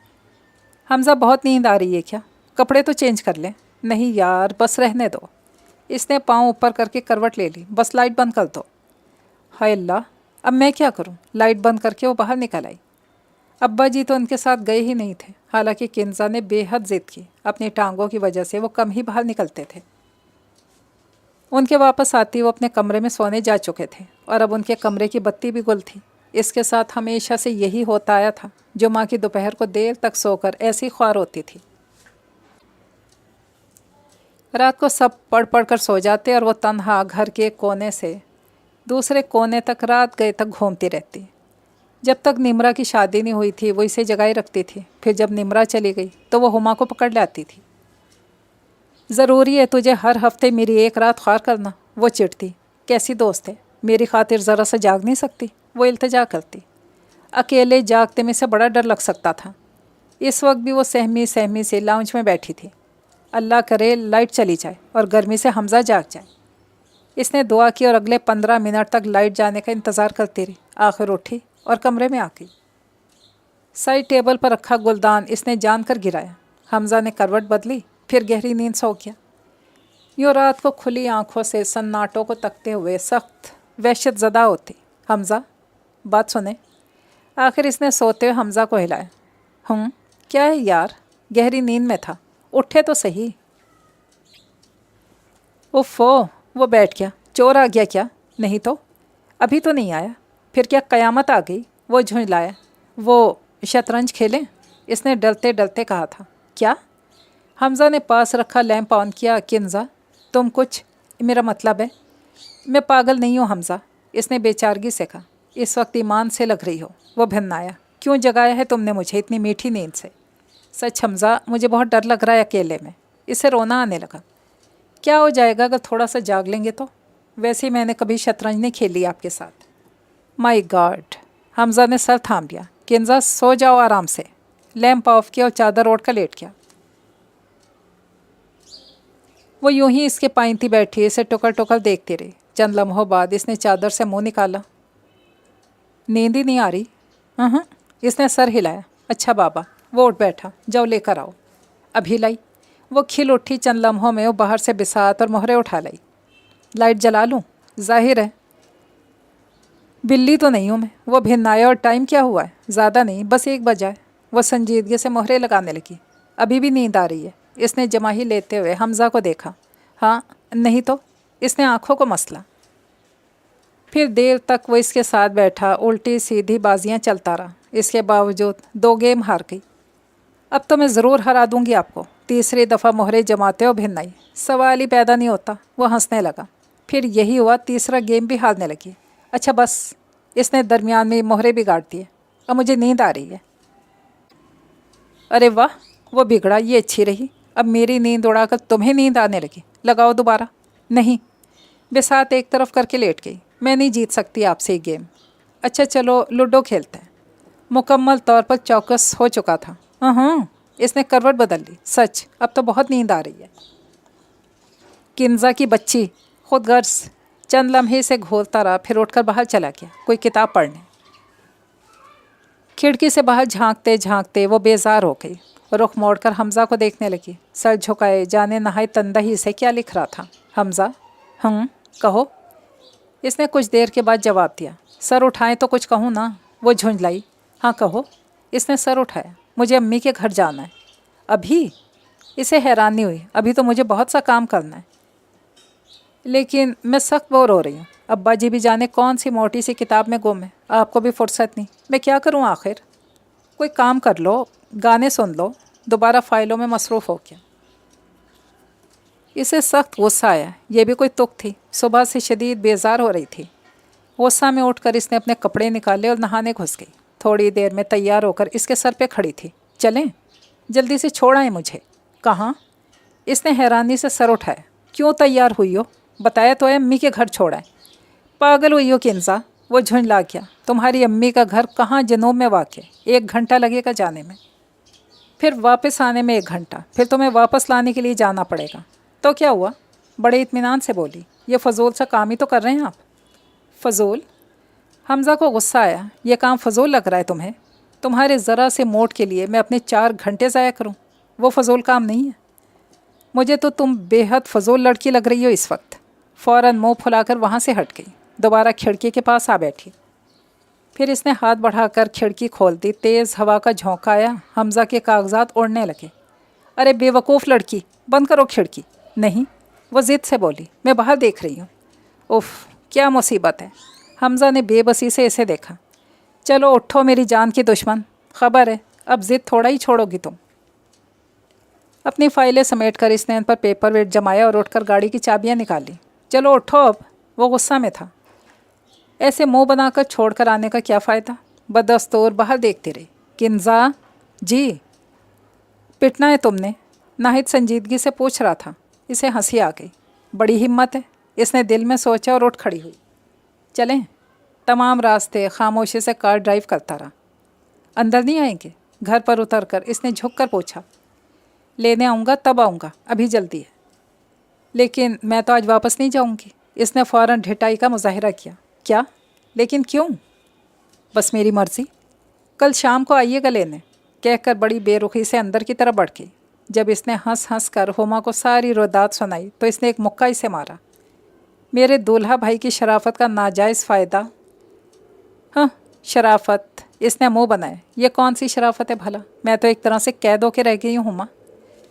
A: हमज़ा, बहुत नींद आ रही है क्या? कपड़े तो चेंज कर लें। नहीं यार, बस रहने दो। इसने पाँव ऊपर करके करवट ले ली। बस लाइट बंद कर दो। हाय अल्लाह, अब मैं क्या करूं? लाइट बंद करके वो बाहर निकल आई। अब्बा जी तो उनके साथ गए ही नहीं थे। हालांकि किन्जा ने बेहद ज़िद की। अपनी टांगों की वजह से वो कम ही बाहर निकलते थे। उनके वापस आती वो अपने कमरे में सोने जा चुके थे और अब उनके कमरे की बत्ती भी गुल थी। इसके साथ हमेशा से यही होता आया था। जो माँ की दोपहर को देर तक सोकर ऐसी ख्वार होती थी। रात को सब पढ़ पढ़ कर सो जाते और वो तन्हा घर के कोने से दूसरे कोने तक रात गए तक घूमती रहती। जब तक निमरा की शादी नहीं हुई थी वो इसे जगाए रखती थी। फिर जब निमरा चली गई तो वो हुमा को पकड़ लाती थी। ज़रूरी है तुझे हर हफ्ते मेरी एक रात ख्वार करना? वो चिढ़ती। कैसी दोस्त है, मेरी खातिर ज़रा सा जाग नहीं सकती? वो इल्तिजा करती। अकेले जागते में से बड़ा डर लग सकता था। इस वक्त भी वो सहमी सहमी से लाउंज में बैठी थी। अल्लाह करे लाइट चली जाए और गर्मी से हमज़ा जाग जाए। इसने दुआ की और अगले 15 मिनट तक लाइट जाने का इंतज़ार करती रही। आखिर उठी और कमरे में आ गई। साइड टेबल पर रखा गुलदान इसने जानकर गिराया। हमज़ा ने करवट बदली, फिर गहरी नींद सो गया। यूँ रात को खुली आंखों से सन्नाटों को तकते हुए सख्त वहशत ज़दा होती। हमज़ा, बात सुने। आखिर इसने सोते हुए हमज़ा को हिलाया। क्या है यार? गहरी नींद में था, उठे तो सही। उफ़ो, वो बैठ गया। चोर आ गया क्या? नहीं तो, अभी तो नहीं आया। फिर क्या क़यामत आ गई? वो झुंझलाया। वो शतरंज खेलें? इसने डरते डरते कहा था। क्या? हमज़ा ने पास रखा लैंप ऑन किया। किन्जा, तुम कुछ, मेरा मतलब है। मैं पागल नहीं हूँ हमज़ा, इसने बेचारगी से कहा। इस वक्त ईमान से लग रही हो। वो भिन्नाया। क्यों जगाया है तुमने मुझे इतनी मीठी नींद से? सच हमज़ा, मुझे बहुत डर लग रहा है अकेले में। इसे रोना आने लगा। क्या हो जाएगा अगर थोड़ा सा जाग लेंगे तो? वैसे ही मैंने कभी शतरंज नहीं खेली आपके साथ। माय गॉड, हमज़ा ने सर थाम लिया। किन्जा, सो जाओ आराम से। लैंप ऑफ किया और चादर ओढ़ कर लेट गया। वो यूं ही इसके पाइंती बैठी इसे टुकर टुकर देखती रही। चंद लम्हों बाद इसने चादर से मुंह निकाला। नींद ही नहीं आ रही? इसने सर हिलाया। अच्छा बाबा। वो उठ बैठा। जाओ लेकर आओ। अभी लाई। वो खिल उठी। चंद लम्हों में वो बाहर से बिसात और मोहरे उठा लाई। लाइट जला लूँ? जाहिर है बिल्ली तो नहीं हूँ मैं। वो भिन्नाया। और टाइम क्या हुआ है? ज़्यादा नहीं, बस 1 बजा है। वो संजीदगी से मोहरे लगाने लगी। अभी भी नींद आ रही है? इसने जमाही लेते हुए हमज़ा को देखा। हाँ, नहीं तो, इसने आँखों को मसला। फिर देर तक वो इसके साथ बैठा उल्टी सीधी बाजियाँ चलता रहा। इसके बावजूद 2 गेम हार गई। अब तो मैं ज़रूर हरा दूंगी आपको। तीसरी दफ़ा मोहरे जमाते हो भिन्नाई। सवाल ही पैदा नहीं होता। वो हंसने लगा। फिर यही हुआ, तीसरा गेम भी हारने लगी। अच्छा बस, इसने दरमियान में मोहरे बिगाड़ दिए। अब मुझे नींद आ रही है। अरे वाह, वो बिगड़ा ये अच्छी रही। अब मेरी नींद उड़ाकर तुम्हें नींद आने लगी। लगाओ दोबारा। नहीं। बिसात एक तरफ करके लेट गई। मैं नहीं जीत सकती आपसे ये गेम। अच्छा चलो लूडो खेलते हैं। मुकम्मल तौर पर चौकस हो चुका था। हाँ, इसने करवट बदल ली। सच, अब तो बहुत नींद आ रही है। किन्जा की बच्ची, खुद गर्ज। चंद लम्हे से घोलता रहा, फिर उठकर बाहर चला गया कोई किताब पढ़ने। खिड़की से बाहर झांकते झांकते वो बेजार हो गई। रुख मोड़कर हमजा को देखने लगी। सर झुकाए, जाने नहाए तंदही से क्या लिख रहा था। हमजा, कहो। इसने कुछ देर के बाद जवाब दिया। सर उठाएं तो कुछ कहूँ ना। वो झुंझलाई। हाँ कहो। इसने सर उठाया। मुझे अम्मी के घर जाना है। अभी? इसे हैरानी हुई। अभी तो मुझे बहुत सा काम करना है। लेकिन मैं सख्त बोर हो रही हूँ। अब्बा जी भी जाने कौन सी मोटी सी किताब में गुम है। आपको भी फुर्सत नहीं। मैं क्या करूँ आखिर? कोई काम कर लो, गाने सुन लो। दोबारा फाइलों में मसरूफ़ हो गया। इसे सख्त गुस्सा आया। ये भी कोई तुक थी। सुबह से शदीद बेजार हो रही थी। गुस्सा में उठकर इसने अपने कपड़े निकाले और नहाने घुस गई। थोड़ी देर में तैयार होकर इसके सर पे खड़ी थी। चलें? जल्दी से छोड़ आए मुझे। कहाँ? इसने हैरानी से सर उठाया। क्यों तैयार हुई हो? बताया तो है अम्मी के घर छोड़ आए। पागल हुई हो किन्जा? वो झुंझला गया। तुम्हारी अम्मी का घर कहाँ जनूब में वाक़ है। 1 घंटा लगेगा जाने में, फिर वापस आने में 1 घंटा, फिर तुम्हें वापस लाने के लिए जाना पड़ेगा। तो क्या हुआ? बड़े इत्मीनान से बोली। ये फजूल सा काम ही तो कर रहे हैं आप। फजूल? हमज़ा को गुस्सा आया। ये काम फजूल लग रहा है तुम्हें? तुम्हारे ज़रा से मोट के लिए मैं अपने 4 घंटे ज़ाया करूं? वो फजूल काम नहीं है। मुझे तो तुम बेहद फजूल लड़की लग रही हो इस वक्त। फ़ौरन मुँह फुलाकर वहाँ से हट गई। दोबारा खिड़की के पास आ बैठी। फिर इसने हाथ बढ़ाकर खिड़की खोल दी। तेज़ हवा का झोंका आया। हमज़ा के कागजात उड़ने लगे। अरे बेवकूफ़ लड़की, बंद करो खिड़की। नहीं, वो ज़िद से बोली। मैं बाहर देख रही हूँ। उफ़, क्या मुसीबत है। हमज़ा ने बेबसी से इसे देखा। चलो उठो मेरी जान की दुश्मन। खबर है, अब ज़िद थोड़ा ही छोड़ोगी तुम। अपनी फाइलें समेट कर इसने इन पर पेपर वेट जमाया और उठकर गाड़ी की चाबियाँ निकाली। चलो उठो अब। वो गुस्सा में था। ऐसे मुंह बनाकर छोड़कर आने का क्या फ़ायदा। बदस्तूर बाहर देखती रही। किन्जा जी, पिटना है तुमने? नाहिद संजीदगी से पूछ रहा था। इसे हंसी आ गई। बड़ी हिम्मत है, इसने दिल में सोचा और उठ खड़ी हुई। चलें? तमाम रास्ते खामोशी से कार ड्राइव करता रहा। अंदर नहीं आएंगे? घर पर उतरकर इसने झुककर पूछा। लेने आऊँगा तब आऊँगा, अभी जल्दी है। लेकिन मैं तो आज वापस नहीं जाऊँगी। इसने फ़ौरन ढिठाई का मुजाहिरा किया। क्या? लेकिन क्यों? बस मेरी मर्ज़ी। कल शाम को आइएगा लेने, कहकर बड़ी बेरुखी से अंदर की तरफ बढ़ गई। जब इसने हंस हंस कर हुमा को सारी रोदात सुनाई तो इसने एक मुक्का इसे मारा। मेरे दूल्हा भाई की शराफत का नाजायज़ फ़ायदा। हाँ, शराफत। इसने मुंह बनाया। ये कौन सी शराफत है भला? मैं तो एक तरह से कैद होके रह गई हूँ हुमा।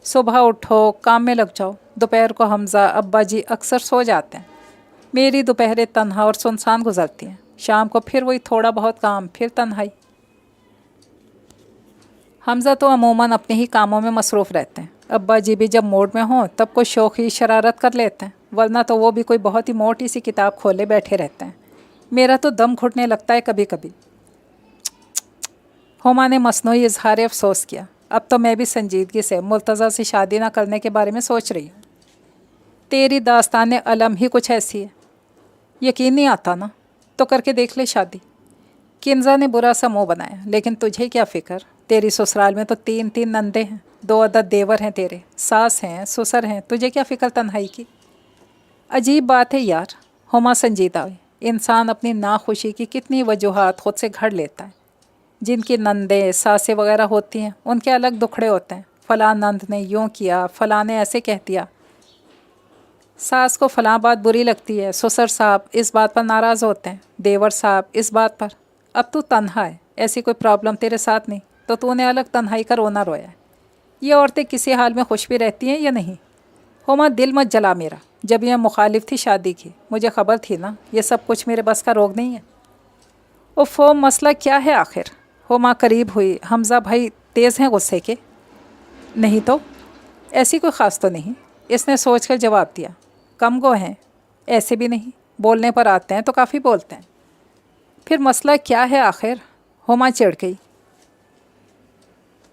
A: सुबह उठो, काम में लग जाओ। दोपहर को हमज़ा अब्बा जी अक्सर सो जाते हैं। मेरी दोपहरें तन्हा और सुनसान गुजरती हैं। शाम को फिर वही थोड़ा बहुत काम, फिर तन्हाई। हमज़ा तो अमूमन अपने ही कामों में मसरूफ़ रहते हैं। अब्बा जी भी जब मूड में हों तब कोई शौक़ी शरारत कर लेते हैं, वरना तो वो भी कोई बहुत ही मोटी सी किताब खोले बैठे रहते हैं। मेरा तो दम घुटने लगता है कभी कभी। हुमा ने मसनूई इजहार अफसोस किया। अब तो मैं भी संजीदगी से मुर्तज़ा से शादी ना करने के बारे में सोच रही हूँ। तेरी दास्तान अलम ही कुछ ऐसी है। यकीन नहीं आता ना? तो करके देख ले शादी। किन्जा ने बुरा सा मुँह बनाया। लेकिन तुझे क्या फ़िक्र? तेरी ससुराल में तो 3 नंदे हैं, 2 अदद देवर हैं तेरे, सास हैं, ससुर हैं। तुझे क्या फ़िक्र तन्हाई की? अजीब बात है यार। हुमा संजीदा हुई। इंसान अपनी नाखुशी की कितनी वजूहात खुद से घड़ लेता है। जिनकी नंदे सासें वगैरह होती हैं उनके अलग दुखड़े होते हैं। फ़लाँ नंद ने यूँ किया, फ़लाँ ने ऐसे कह दिया। सास को फ़लाँ बात बुरी लगती है, ससुर साहब इस बात पर नाराज़ होते हैं, देवर साहब इस बात पर। अब तू तन्हा है, ऐसी कोई प्रॉब्लम तेरे साथ नहीं, तो तूने अलग तन्हाई का रोना रोया है। ये औरतें किसी हाल में खुश भी रहती हैं या नहीं? हुमा दिल मत जला मेरा। जब यह मुखालिफ थी शादी की, मुझे खबर थी ना ये सब कुछ मेरे बस का रोग नहीं है। उफ़, मसला क्या है आखिर? हुमा करीब हुई। हमज़ा भाई तेज़ हैं गुस्से के। नहीं तो, ऐसी कोई ख़ास तो नहीं, इसने सोचकर जवाब दिया। कम गो हैं, ऐसे भी नहीं, बोलने पर आते हैं तो काफ़ी बोलते हैं। फिर मसला क्या है आखिर? हुमा चिढ़ गई।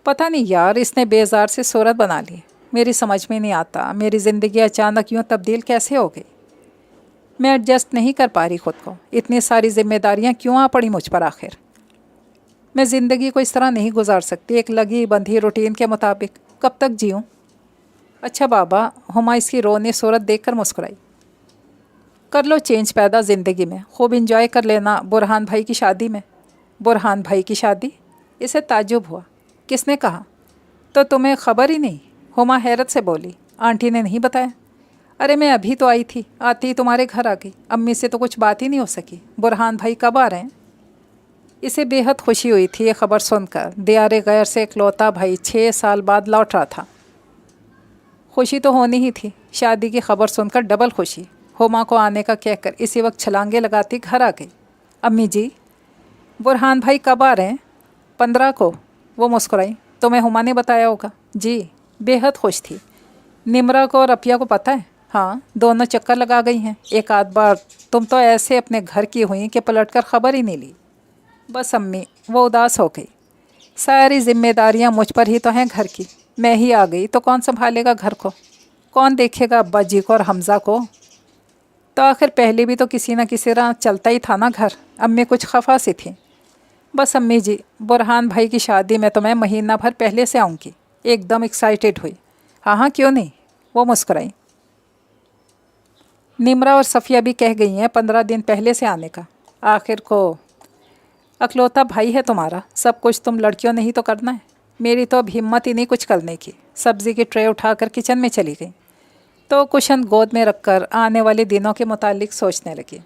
A: पता नहीं यार, इसने बेजार से सूरत बना ली। मेरी समझ में नहीं आता, मेरी ज़िंदगी अचानक यूँ तब्दील कैसे हो गई। मैं एडजस्ट नहीं कर पा रही खुद को। इतनी सारी जिम्मेदारियाँ क्यों आ पड़ी मुझ पर आखिर? मैं ज़िंदगी को इस तरह नहीं गुजार सकती, एक लगी बंधी रूटीन के मुताबिक। कब तक जीऊँ? अच्छा बाबा, हुमा इसकी रोनी सूरत देखकर मुस्कुराई। कर लो चेंज पैदा ज़िंदगी में, खूब इंजॉय कर लेना बुरहान भाई की शादी में। बुरहान भाई की शादी? इसे ताज्जुब हुआ। किसने कहा? तो तुम्हें खबर ही नहीं? हुमा हैरत से बोली। आंटी ने नहीं बताया? अरे मैं अभी तो आई थी, आती ही तुम्हारे घर आ गई। अम्मी से तो कुछ बात ही नहीं हो सकी। बुरहान भाई कब आ रहे हैं? इसे बेहद खुशी हुई थी ये खबर सुनकर। दियारे गैर से इकलौता भाई 6 साल बाद लौट रहा था। खुशी तो होनी ही थी, शादी की खबर सुनकर डबल खुशी। हुमा को आने का कहकर इसी वक्त छलांगे लगाती घर आ गई। अम्मी जी, बुरहान भाई कब आ रहे हैं? 15 को। वो मुस्कुराई। तुम्हें हुमा ने बताया होगा? जी। बेहद खुश थी। निमरा को और अपिया को पता है? हाँ, दोनों चक्कर लगा गई हैं एक आध बार। तुम तो ऐसे अपने घर की हुई कि पलटकर खबर ही नहीं ली। बस अम्मी, वो उदास हो गई। सारी जिम्मेदारियां मुझ पर ही तो हैं घर की। मैं ही आ गई तो कौन संभालेगा घर को? कौन देखेगा अब्बा जी को और हमज़ा को? तो आखिर पहले भी तो किसी न किसी तरह चलता ही था ना घर। अम्मी कुछ खफा सी थी। बस अम्मी जी, बुरहान भाई की शादी में तो मैं महीना भर पहले से आऊँगी। एकदम एक्साइटेड हुई। हाँ हाँ, क्यों नहीं, वो मुस्कुराई। निमरा और सफ़िया भी कह गई हैं 15 दिन पहले से आने का। आखिर को अकलौता भाई है तुम्हारा, सब कुछ तुम लड़कियों ने ही तो करना है। मेरी तो अब हिम्मत ही नहीं कुछ करने की। सब्ज़ी की ट्रे उठाकर किचन में चली गई तो कुशन गोद में रखकर आने वाले दिनों के मुतालिक सोचने लगी।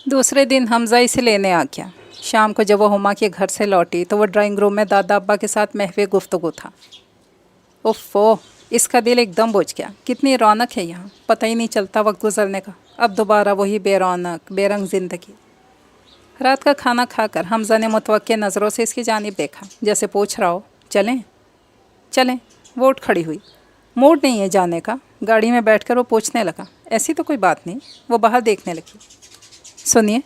A: दूसरे दिन हमज़ा इसे लेने आ गया। शाम को जब वो हुमा के घर से लौटी तो वो ड्राइंग रूम में दादा अब्बा के साथ महवे गुफ्तगू था। उफ़्फ़ो, इसका दिल एकदम बुझ गया। कितनी रौनक है यहाँ, पता ही नहीं चलता वक्त गुजरने का। अब दोबारा वही बेरौनक बेरंग ज़िंदगी। रात का खाना खाकर हमज़ा ने मुतवक्के नज़रों से इसकी जानिब देखा, जैसे पूछ रहा हो चलें चलें। वो उठ खड़ी हुई। मूड नहीं है जाने का। गाड़ी में बैठकर वो पूछने लगा, ऐसी तो कोई बात नहीं। वो बाहर देखने लगी। सुनिए,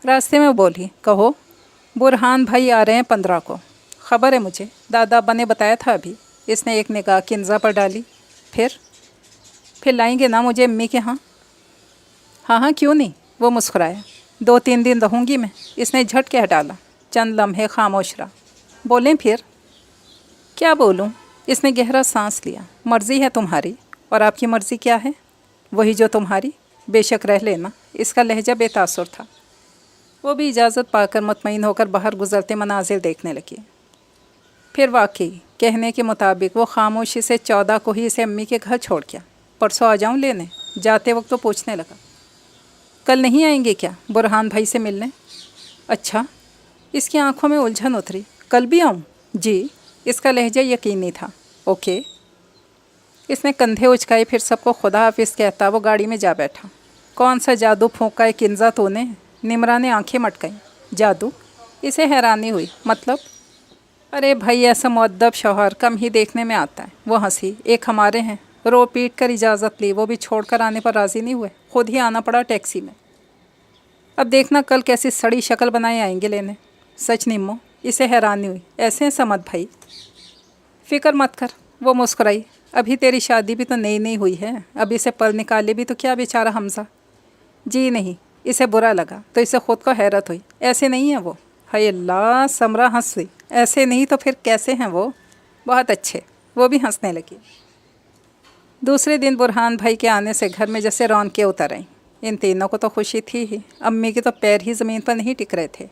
A: रास्ते में बोली, कहो। बुरहान भाई आ रहे हैं 15 को। खबर है मुझे, दादा अब्बा ने बताया था अभी। इसने एक निगाह किन्जा पर डाली। फिर लाएंगे ना मुझे अम्मी के यहाँ? हाँ हाँ, क्यों नहीं, वो मुस्कुराया। 2-3 दिन रहूँगी मैं। इसने झट कह डाला। चंद लम्हे खामोश रहा। बोलें फिर? क्या बोलूँ? इसने गहरा सांस लिया। मर्ज़ी है तुम्हारी। और आपकी मर्ज़ी क्या है? वही जो तुम्हारी। बेशक रह लेना। इसका लहजा बेतासुर था। वो भी इजाज़त पाकर मुतमईन होकर बाहर गुजरते मनाजिर देखने लगी। फिर वाकई कहने के मुताबिक वो खामोशी से 14 को ही इसे अम्मी के घर छोड़ गया। परसों आ जाऊँ लेने? जाते वक्त तो पूछने लगा, कल नहीं आएंगे क्या बुरहान भाई से मिलने? अच्छा। इसकी आंखों में उलझन उतरी। कल भी आऊँ? जी। इसका लहजा यकीनी था। ओके। इसने कंधे उचकाए। फिर सबको खुदा हाफिज़ कहता वो गाड़ी में जा बैठा। कौन सा जादू फूंका है किन्जा तूने? निमरा ने आंखें मटकाई। जादू? इसे हैरानी हुई। मतलब? अरे भाई, ऐसा मुअद्दब शौहर कम ही देखने में आता है। वो हंसी। एक हमारे हैं, रो पीट कर इजाज़त ली, वो भी छोड़कर आने पर राज़ी नहीं हुए। खुद ही आना पड़ा टैक्सी में। अब देखना कल कैसी सड़ी शक्ल बनाए आएंगे लेने। सच निम्मो, इसे हैरानी हुई। ऐसे हैं समद भाई? फ़िक्र मत कर, वो मुस्कुराई। अभी तेरी शादी भी तो नई नई हुई है। अब इसे पर निकाले भी तो क्या बेचारा हमज़ा। जी नहीं, इसे बुरा लगा तो इसे ख़ुद को हैरत हुई। ऐसे नहीं है वो। हाय अल्लाह, समरा हंस गई। ऐसे नहीं तो फिर कैसे हैं वो? बहुत अच्छे। वो भी हंसने लगी। दूसरे दिन बुरहान भाई के आने से घर में जैसे रौनकें उतर आईं। इन तीनों को तो खुशी थी ही। अम्मी के तो पैर ही ज़मीन पर नहीं टिक रहे थे।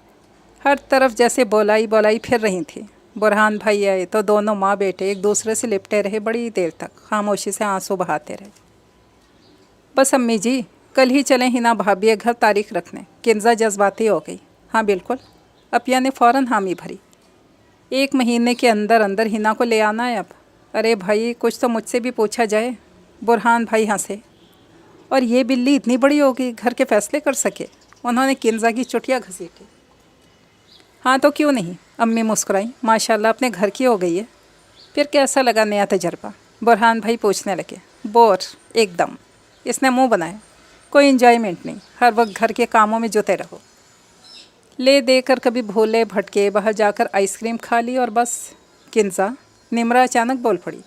A: हर तरफ जैसे बोलाई बोलाई फिर रही थी। बुरहान भाई आए तो दोनों माँ बेटे एक दूसरे से लिपटे रहे बड़ी देर तक, खामोशी से आंसू बहाते रहे। बस अम्मी जी, कल ही चलें हिना भाभी घर तारीख रखने। किन्जा जज्बाती हो गई। हाँ बिल्कुल। अपिया ने फ़ौरन हामी भरी। 1 महीने के अंदर अंदर हिना को ले आना है अब। अरे भाई, कुछ तो मुझसे भी पूछा जाए। बुरहान भाई हंसे। और ये बिल्ली इतनी बड़ी होगी घर के फैसले कर सके? उन्होंने किंजा की चुटिया घसीटी। हाँ तो क्यों नहीं, अम्मी मुस्कुराई। माशाल्लाह अपने घर की हो गई है। फिर कैसा लगा नया तजर्बा? बुरहान भाई पूछने लगे। बोर एकदम, इसने मुंह बनाया। कोई एंजॉयमेंट नहीं, हर वक्त घर के कामों में जुटे रहो। ले देकर कभी भूले भटके, बाहर जाकर आइसक्रीम खा ली और बस। किंजा, निम्रा अचानक बोल पड़ी।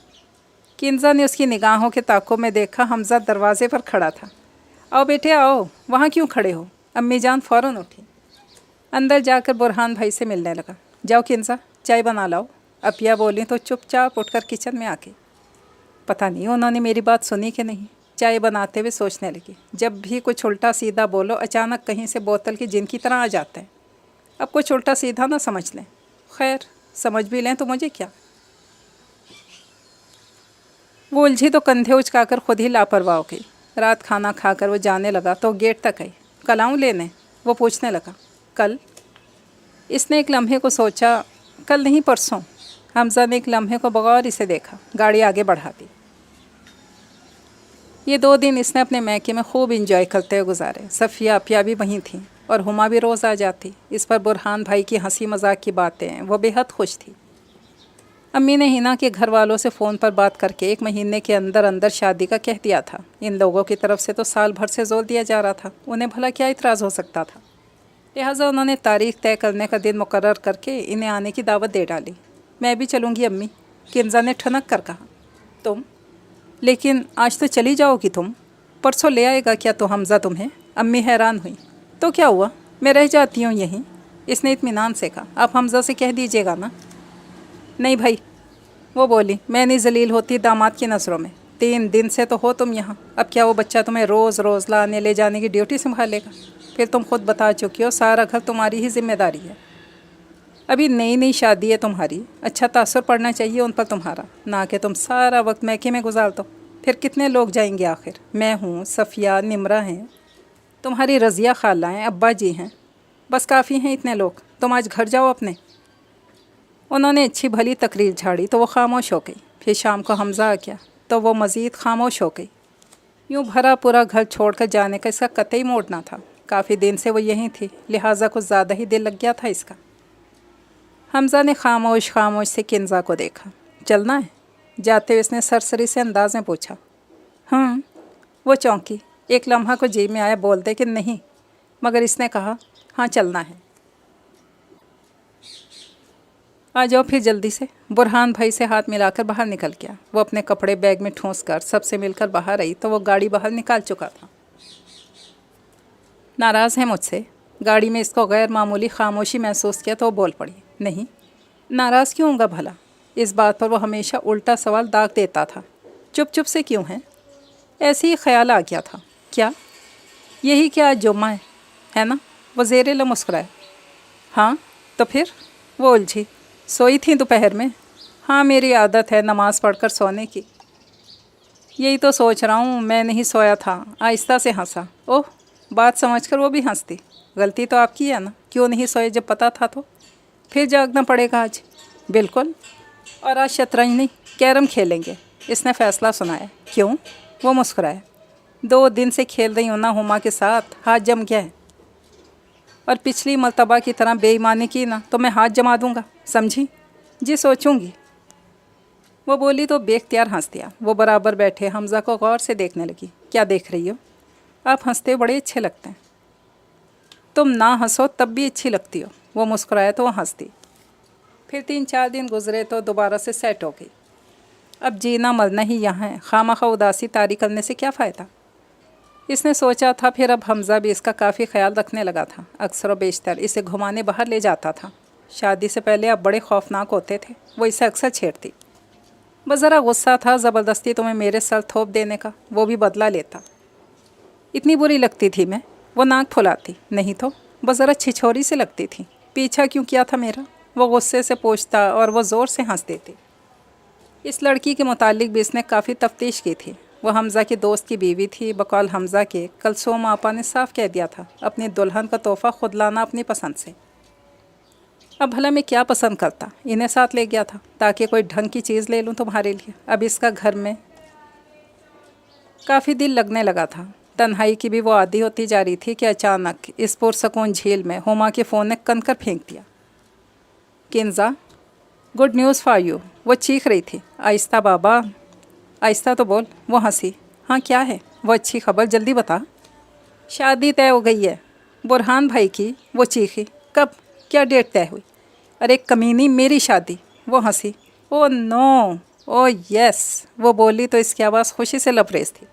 A: किंजा ने उसकी निगाहों के ताकों में देखा। हमजा दरवाजे पर खड़ा था। आओ बेटे आओ, वहाँ क्यों खड़े हो? अम्मी जान फ़ौरन उठी। अंदर जाकर बुरहान भाई से मिलने लगा। जाओ किंजा, चाय बना लाओ। अपिया बोली तो चुपचाप उठकर किचन में आके। पता नहीं उन्होंने मेरी बात सुनी कि नहीं। चाय बनाते हुए सोचने लगी, जब भी कुछ उल्टा सीधा बोलो अचानक कहीं से बोतल की जिन की तरह आ जाते हैं। अब कुछ उल्टा सीधा ना समझ लें। खैर, समझ भी लें तो मुझे क्या। वो उलझी तो कंधे उचकाकर खुद ही लापरवाह हो गई। रात खाना खाकर वो जाने लगा तो गेट तक आई। कल आऊँ लेने? वो पूछने लगा। कल? इसने एक लम्हे को सोचा। कल नहीं परसों। हमजा ने एक लम्हे को बगौर इसे देखा। गाड़ी आगे बढ़ा दी। ये 2 दिन इसने अपने मैके में खूब इंजॉय करते हुए गुजारे। सफ़िया अपिया भी वहीं थी और हुमा भी रोज़ आ जाती। इस पर बुरहान भाई की हंसी मजाक की बातें, वो बेहद खुश थी। अम्मी ने हिना के घर वालों से फ़ोन पर बात करके 1 महीने के अंदर अंदर शादी का कह दिया था। इन लोगों की तरफ से तो साल भर से जोर दिया जा रहा था, उन्हें भला क्या इतराज़ हो सकता था। लिहाजा उन्होंने तारीख तय करने का दिन मुकर्रर करके इन्हें आने की दावत दे डाली। मैं भी चलूँगी अम्मी, किंजा ने ठनक कर कहा। तुम? लेकिन आज तो चली जाओगी तुम? परसों ले आएगा क्या तो हमजा तुम्हें? अम्मी हैरान हुई। तो क्या हुआ, मैं रह जाती हूँ यहीं। इसने इत्मीनान से कहा। आप हमजा से कह दीजिएगा ना। नहीं भाई, वो बोली, मैं नहीं जलील होती दामाद की नज़रों में। 3 दिन से तो हो तुम यहाँ, अब क्या वो बच्चा तुम्हें रोज़ रोज़ लाने ले जाने की ड्यूटी संभालेगा? फिर तुम खुद बता चुकी हो सारा घर तुम्हारी ही जिम्मेदारी है। अभी नई नई शादी है तुम्हारी, अच्छा तासुर पड़ना चाहिए उन पर तुम्हारा, ना कि तुम सारा वक्त मैके में गुजार दो। फिर कितने लोग जाएंगे आखिर? मैं हूँ, सफ़िया, निम्रा हैं, तुम्हारी रज़िया खाला हैं, अब्बा जी हैं, बस काफ़ी हैं इतने लोग। तुम आज घर जाओ अपने। उन्होंने अच्छी भली तकरीर झाड़ी तो वो खामोश हो गई। फिर शाम को हमजा आ गया तो वो मज़ीद खामोश हो गई। यूँ भरा पूरा घर छोड़कर जाने का इसका कतई मूड ना था। काफ़ी दिन से वो यहीं थी, लिहाजा कुछ ज़्यादा ही दिल लग गया था इसका। हमजा ने खामोश खामोश से किंजा को देखा। चलना है? जाते हुए इसने सरसरी से अंदाज में पूछा। वो चौंकी। एक लम्हा को जी में आया बोलते कि नहीं, मगर इसने कहा हाँ चलना है। आ जाओ फिर जल्दी से। बुरहान भाई से हाथ मिलाकर बाहर निकल गया। वो अपने कपड़े बैग में ठूंस कर सबसे मिलकर बाहर आई तो वो गाड़ी बाहर निकाल चुका था। नाराज़ है मुझसे? गाड़ी में इसको गैर मामूली खामोशी महसूस किया तो वो बोल पड़ी। नहीं, नाराज़ क्यों होगा भला? इस बात पर वो हमेशा उल्टा सवाल दाग देता था। चुप चुप से क्यों है? ऐसे ही ख्याल आ गया था। क्या? यही क्या आज जुम्मा है ना? वो ज़ेरे मुस्कुराए। हाँ तो फिर? वो उलझी। सोई थी दोपहर में? हाँ, मेरी आदत है नमाज़ पढ़कर सोने की। यही तो सोच रहा हूँ, मैं नहीं सोया था। आहिस्ता से हंसा। ओह, बात समझकर वो भी हंसती। गलती तो आपकी है ना, क्यों नहीं सोए जब पता था तो? फिर जागना पड़ेगा आज। बिल्कुल। और आज शतरंज नहीं, कैरम खेलेंगे, इसने फ़ैसला सुनाया। क्यों? वो मुस्कुराया। 2 दिन से खेल रही हूँ ना हुमा के साथ, हाथ जम गया है। और पिछली मर्तबा की तरह बेईमानी की ना तो मैं हाथ जमा दूँगा, समझी? जी सोचूंगी। वो बोली तो बेख्तियार हंस दिया। वो बराबर बैठे हमजा को गौर से देखने लगी। क्या देख रही हो? आप हंसते बड़े अच्छे लगते हैं। तुम ना हंसो तब भी अच्छी लगती हो। वो मुस्कुराया तो वो हंसती। फिर 3-4 दिन गुजरे तो दोबारा से सेट हो गई। अब जीना मरना ही यहाँ है, खामखा उदासी तारी करने से क्या फ़ायदा, इसने सोचा था। फिर अब हमजा भी इसका काफ़ी ख्याल रखने लगा था। अक्सर व बेशतर इसे घुमाने बाहर ले जाता था। शादी से पहले अब बड़े खौफनाक होते थे। वो इसे अक्सर छेड़ती। बस ज़रा गुस्सा था ज़बरदस्ती तुम्हें मेरे सर थोप देने का, वो भी बदला लेता। इतनी बुरी लगती थी मैं? वो नाक फुलाती। नहीं तो बस ज़रा छिछोरी से लगती थी। पीछा क्यों किया था मेरा? वो गुस्से से पूछता और वो ज़ोर से हंस देती। इस लड़की के मुतालिक भी इसने काफ़ी तफ्तीश की थी। वो हमजा के दोस्त की बीवी थी। बकौल हमजा के कलसूम आपा ने साफ कह दिया था अपनी दुल्हन का तोहफ़ा खुद लाना अपनी पसंद से। अब भला मैं क्या पसंद करता, इन्हें साथ ले गया था ताकि कोई ढंग की चीज़ ले लूँ तुम्हारे लिए। अब इसका घर में काफ़ी दिल लगने लगा था। तन्हाई की भी वो आदी होती जा रही थी कि अचानक इस पुरसकून झील में हुमा के फ़ोन ने कनकर फेंक दिया। Kinza, good news for you. वो चीख रही थी। आहिस्ता बाबा, आहिस्ता तो बोल। वो हंसी। हाँ क्या है? वो अच्छी खबर, जल्दी बता। शादी तय हो गई है बुरहान भाई की। वो चीखी। कब? क्या डेट तय हुई? अरे कमीनी, मेरी शादी। वो हंसी। Oh no, oh yes. वो बोली तो इसकी आवाज़ खुशी से लबरेज थी।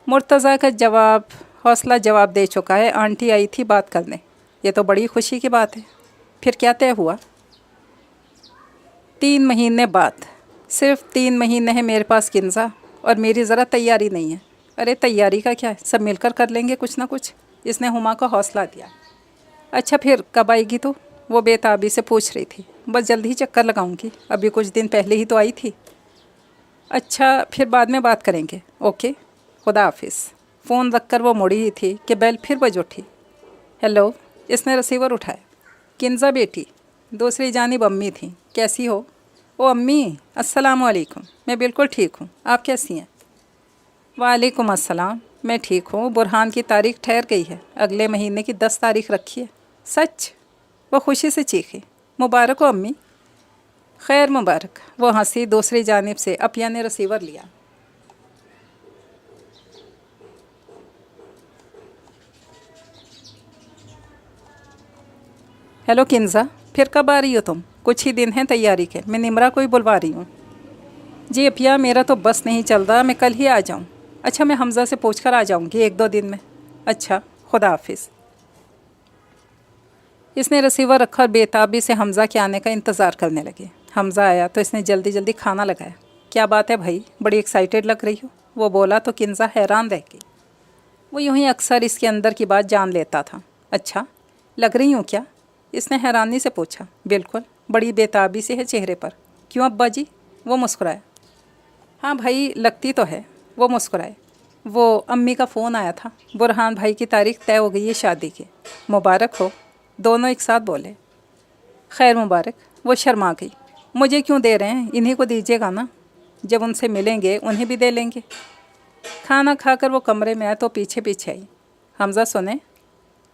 A: मुर्तज़ा का जवाब हौसला जवाब दे चुका है। आंटी आई थी बात करने। ये तो बड़ी खुशी की बात है। फिर क्या तय हुआ? 3 महीने बाद। सिर्फ 3 महीने हैं मेरे पास किंजा, और मेरी ज़रा तैयारी नहीं है। अरे तैयारी का क्या है, सब मिलकर कर लेंगे कुछ ना कुछ। इसने हुमा को हौसला दिया। अच्छा फिर कब आएगी तू? वो बेताबी से पूछ रही थी। बस जल्दी ही चक्कर लगाऊंगी, अभी कुछ दिन पहले ही तो आई थी। अच्छा फिर बाद में बात करेंगे। ओके, खुदा हाफिज़। फ़ोन रखकर वो मुड़ी ही थी कि बेल फिर बज उठी। हेलो। इसने रिसीवर उठाया। किंजा बेटी। दूसरी जानिब अम्मी थी। कैसी हो? ओ अम्मी, अस्सलाम वालेकुम। मैं बिल्कुल ठीक हूँ, आप कैसी हैं? वालेकुम अस्सलाम, मैं ठीक हूँ। बुरहान की तारीख ठहर गई है, अगले महीने की 10 तारीख रखी है। सच? वो खुशी से चीखी। मुबारक हो अम्मी। खैर मुबारक। वो हंसी। दूसरी जानिब से अपिया ने रिसीवर लिया। हेलो किंजा, फिर कब आ रही हो तुम? कुछ ही दिन हैं तैयारी के, मैं निमरा को ही बुलवा रही हूँ। जी अपिया, मेरा तो बस नहीं चल रहा, मैं कल ही आ जाऊँ। अच्छा, मैं हमज़ा से पूछ कर आ जाऊँगी 1-2 दिन में। अच्छा, खुदा हाफिज़। इसने रिसीवर रखा, बेताबी से हमज़ा के आने का इंतज़ार करने लगी। हमज़ा आया तो इसने जल्दी जल्दी खाना लगाया। क्या बात है भाई, बड़ी एक्साइटेड लग रही हो? वो बोला तो किंजा हैरान रह गई। वो यूँ ही अक्सर इसके अंदर की बात जान लेता था। अच्छा, लग रही हूँ क्या? इसने हैरानी से पूछा। बिल्कुल, बड़ी बेताबी से है चेहरे पर। क्यों अब्बा जी? वो मुस्कुराया। हाँ भाई, लगती तो है। वो मुस्कुराए। वो अम्मी का फ़ोन आया था, बुरहान भाई की तारीख तय हो गई है शादी की। मुबारक हो। दोनों एक साथ बोले। खैर मुबारक। वो शर्मा गई। मुझे क्यों दे रहे हैं, इन्हीं को दीजिएगा ना। जब उनसे मिलेंगे उन्हें भी दे लेंगे। खाना खाकर वो कमरे में आया तो पीछे पीछे आई। हमज़ा सुने?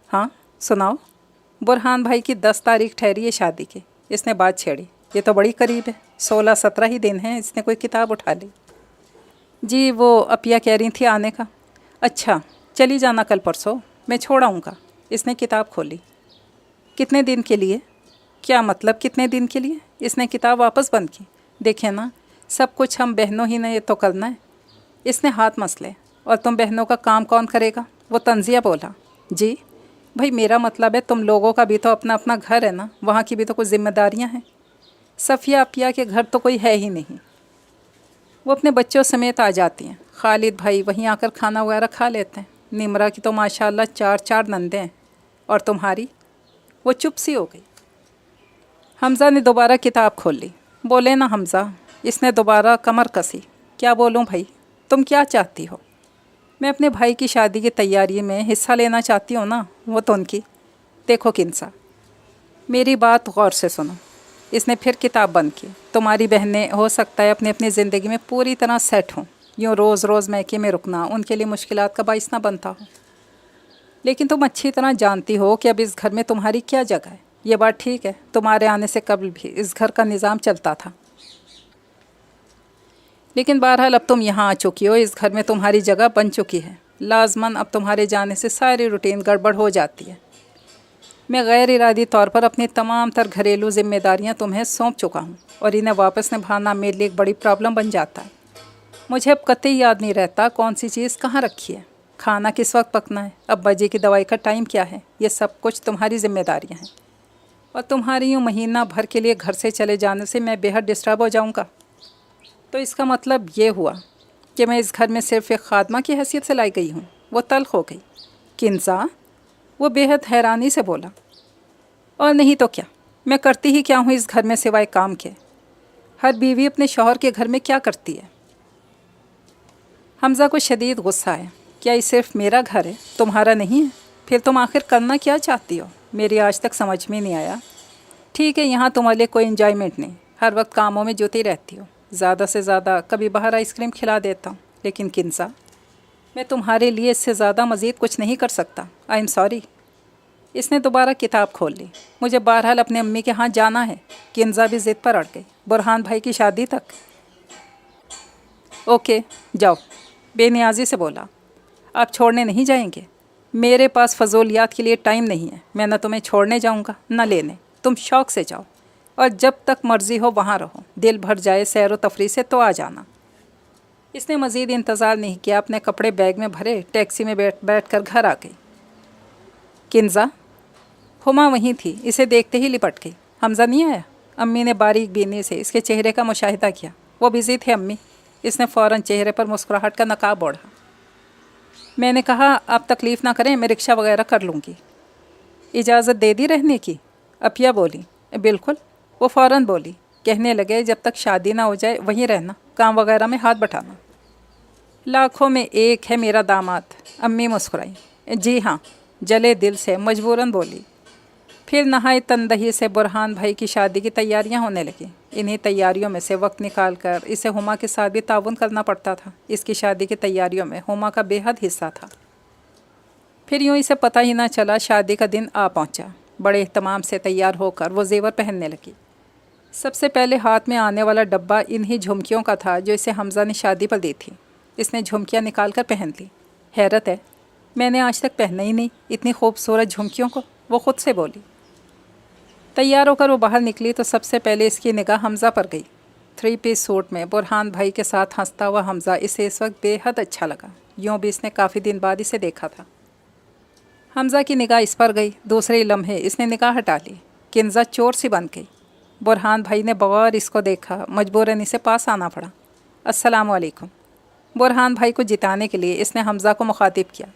A: हाँ सुनाओ। बुरहान भाई की 10 तारीख ठहरी है शादी की। इसने बात छेड़ी। ये तो बड़ी करीब है, 16-17 ही दिन हैं। इसने कोई किताब उठा ली। जी वो अपिया कह रही थी आने का। अच्छा, चली जाना कल परसों, मैं छोड़ आऊँगा। इसने किताब खोली। कितने दिन के लिए? क्या मतलब कितने दिन के लिए? इसने किताब वापस बंद की। देखें ना, सब कुछ हम बहनों ही ने ये तो करना है। इसने हाथ मसले। और तुम बहनों का काम कौन करेगा? वो तंजिया बोला। जी भाई, मेरा मतलब है तुम लोगों का भी तो अपना अपना घर है ना, वहाँ की भी तो कुछ जिम्मेदारियाँ हैं। सफ़िया अपिया के घर तो कोई है ही नहीं। वो अपने बच्चों समेत आ जाती हैं। खालिद भाई वहीं आकर खाना वगैरह खा लेते हैं। निमरा की तो माशाल्लाह 4-4 नंदे हैं। और तुम्हारी? वो चुप सी हो गई। हमज़ा ने दोबारा किताब खोल ली। बोले ना हमज़ा। इसने दोबारा कमर कसी। क्या बोलूँ भाई, तुम क्या चाहती हो? मैं अपने भाई की शादी की तैयारी में हिस्सा लेना चाहती हूँ ना, वो तो उनकी। देखो किंसा, मेरी बात गौर से सुनो। इसने फिर किताब बंद की। तुम्हारी बहनें हो सकता है अपनी अपनी ज़िंदगी में पूरी तरह सेट हों, यूँ रोज़ रोज़ मैके में रुकना उनके लिए मुश्किलात का बाइस ना बनता हो। लेकिन तुम अच्छी तरह जानती हो कि अब इस घर में तुम्हारी क्या जगह है। ये बात ठीक है, तुम्हारे आने से कबल भी इस घर का निज़ाम चलता था, लेकिन बहरहाल अब तुम यहाँ आ चुकी हो, इस घर में तुम्हारी जगह बन चुकी है। लाजमन अब तुम्हारे जाने से सारी रूटीन गड़बड़ हो जाती है। मैं गैर इरादी तौर पर अपनी तमाम तर घरेलू जिम्मेदारियाँ तुम्हें सौंप चुका हूँ, और इन्हें वापस निभाना मेरे लिए एक बड़ी प्रॉब्लम बन जाता है। मुझे अब कतई याद नहीं रहता कौन सी चीज़ कहाँ रखी है, खाना किस वक्त पकना है, अब्बा जी की दवाई का टाइम क्या है। ये सब कुछ तुम्हारी जिम्मेदारियाँ हैं, और तुम्हारी यूँ महीना भर के लिए घर से चले जाने से मैं बेहद डिस्टर्ब हो जाऊँगा। तो इसका मतलब ये हुआ कि मैं इस घर में सिर्फ एक खादमा की हैसियत से लाई गई हूँ। वो तल्ख हो गई। किंसा? वो बेहद हैरानी से बोला। और नहीं तो क्या, मैं करती ही क्या हूँ इस घर में सिवाय काम के। हर बीवी अपने शौहर के घर में क्या करती है। हमज़ा को शदीद गुस्सा है। क्या ये सिर्फ मेरा घर है, तुम्हारा नहीं है? फिर तुम आखिर करना क्या चाहती हो, मेरी आज तक समझ में नहीं आया। ठीक है, यहाँ तुम्हारे लिए कोई इन्जॉयमेंट नहीं, हर वक्त कामों में जुटी रहती हो। ज़्यादा से ज़्यादा कभी बाहर आइसक्रीम खिला देता हूँ, लेकिन किंसा, मैं तुम्हारे लिए इससे ज़्यादा मज़ीद कुछ नहीं कर सकता। I am sorry. इसने दोबारा किताब खोल ली। मुझे बहरहाल अपने अम्मी के यहाँ जाना है। किंजा भी ज़िद पर अड़ गई। बुरहान भाई की शादी तक। ओके जाओ, बेनियाजी से बोला। आप छोड़ने नहीं जाएंगे? मेरे पास फजूलियात के लिए टाइम नहीं है। मैं न तुम्हें छोड़ने जाऊँगा न लेने। तुम शौक़ से जाओ और जब तक मर्ज़ी हो वहाँ रहो। दिल भर जाए सैर व तफरी से तो आ जाना। इसने मज़ीद इंतज़ार नहीं किया, अपने कपड़े बैग में भरे टैक्सी में बैठ कर घर आ गई। किंजा? हुमा वहीं थी। इसे देखते ही लिपट गई। हमज़ा नहीं आया? अम्मी ने बारीक बीनी से इसके चेहरे का मुशाहिदा किया। वो बिज़ी थे अम्मी। इसने फ़ौरन चेहरे पर मुस्कुराहट का नकाब ओढ़ा। मैंने कहा आप तकलीफ़ ना करें, मैं रिक्शा वगैरह कर लूँगी। इजाज़त दे दी रहने की? अपिया बोली। बिल्कुल। वो फ़ौरन बोली। कहने लगे जब तक शादी ना हो जाए वहीं रहना, काम वगैरह में हाथ बटाना। लाखों में एक है मेरा दामाद। अम्मी मुस्कुराई। जी हाँ, जले दिल से मजबूरन बोली। फिर नहाए तनदही से बुरहान भाई की शादी की तैयारियां होने लगीं। इन्हीं तैयारियों में से वक्त निकाल कर इसे हुमा के साथ भी ताउन करना पड़ता था। इसकी शादी की तैयारियों में हुमा का बेहद हिस्सा था। फिर यूँ इसे पता ही ना चला शादी का दिन आ पहुँचा। बड़े एहतमाम से तैयार होकर वो ज़ेवर पहनने लगी। सबसे पहले हाथ में आने वाला डब्बा इन्हीं झुमकियों का था जो इसे हमज़ा ने शादी पर दी थी। इसने झुमकियाँ निकाल कर पहन ली। हैरत है, मैंने आज तक पहना ही नहीं इतनी खूबसूरत झुमकियों को, वो ख़ुद से बोली। तैयार होकर वो बाहर निकली तो सबसे पहले इसकी निगाह हमज़ा पर गई। 3 पीस सूट में बुरहान भाई के साथ हंसता हुआ हमज़ा इसे इस वक्त बेहद अच्छा लगा। यूँ भी इसने काफ़ी दिन बाद इसे देखा था। हमज़ा की निगाह इस पर गई। दूसरे ही लम्हे इसने निगाह हटा ली। किंजा चोर सी बन गई। बुरहान भाई ने बगौर इसको देखा मजबूरन इसे पास आना पड़ा। अस्सलाम वालेकुम। बुरहान भाई को जिताने के लिए इसने हमज़ा को मुखातिब किया।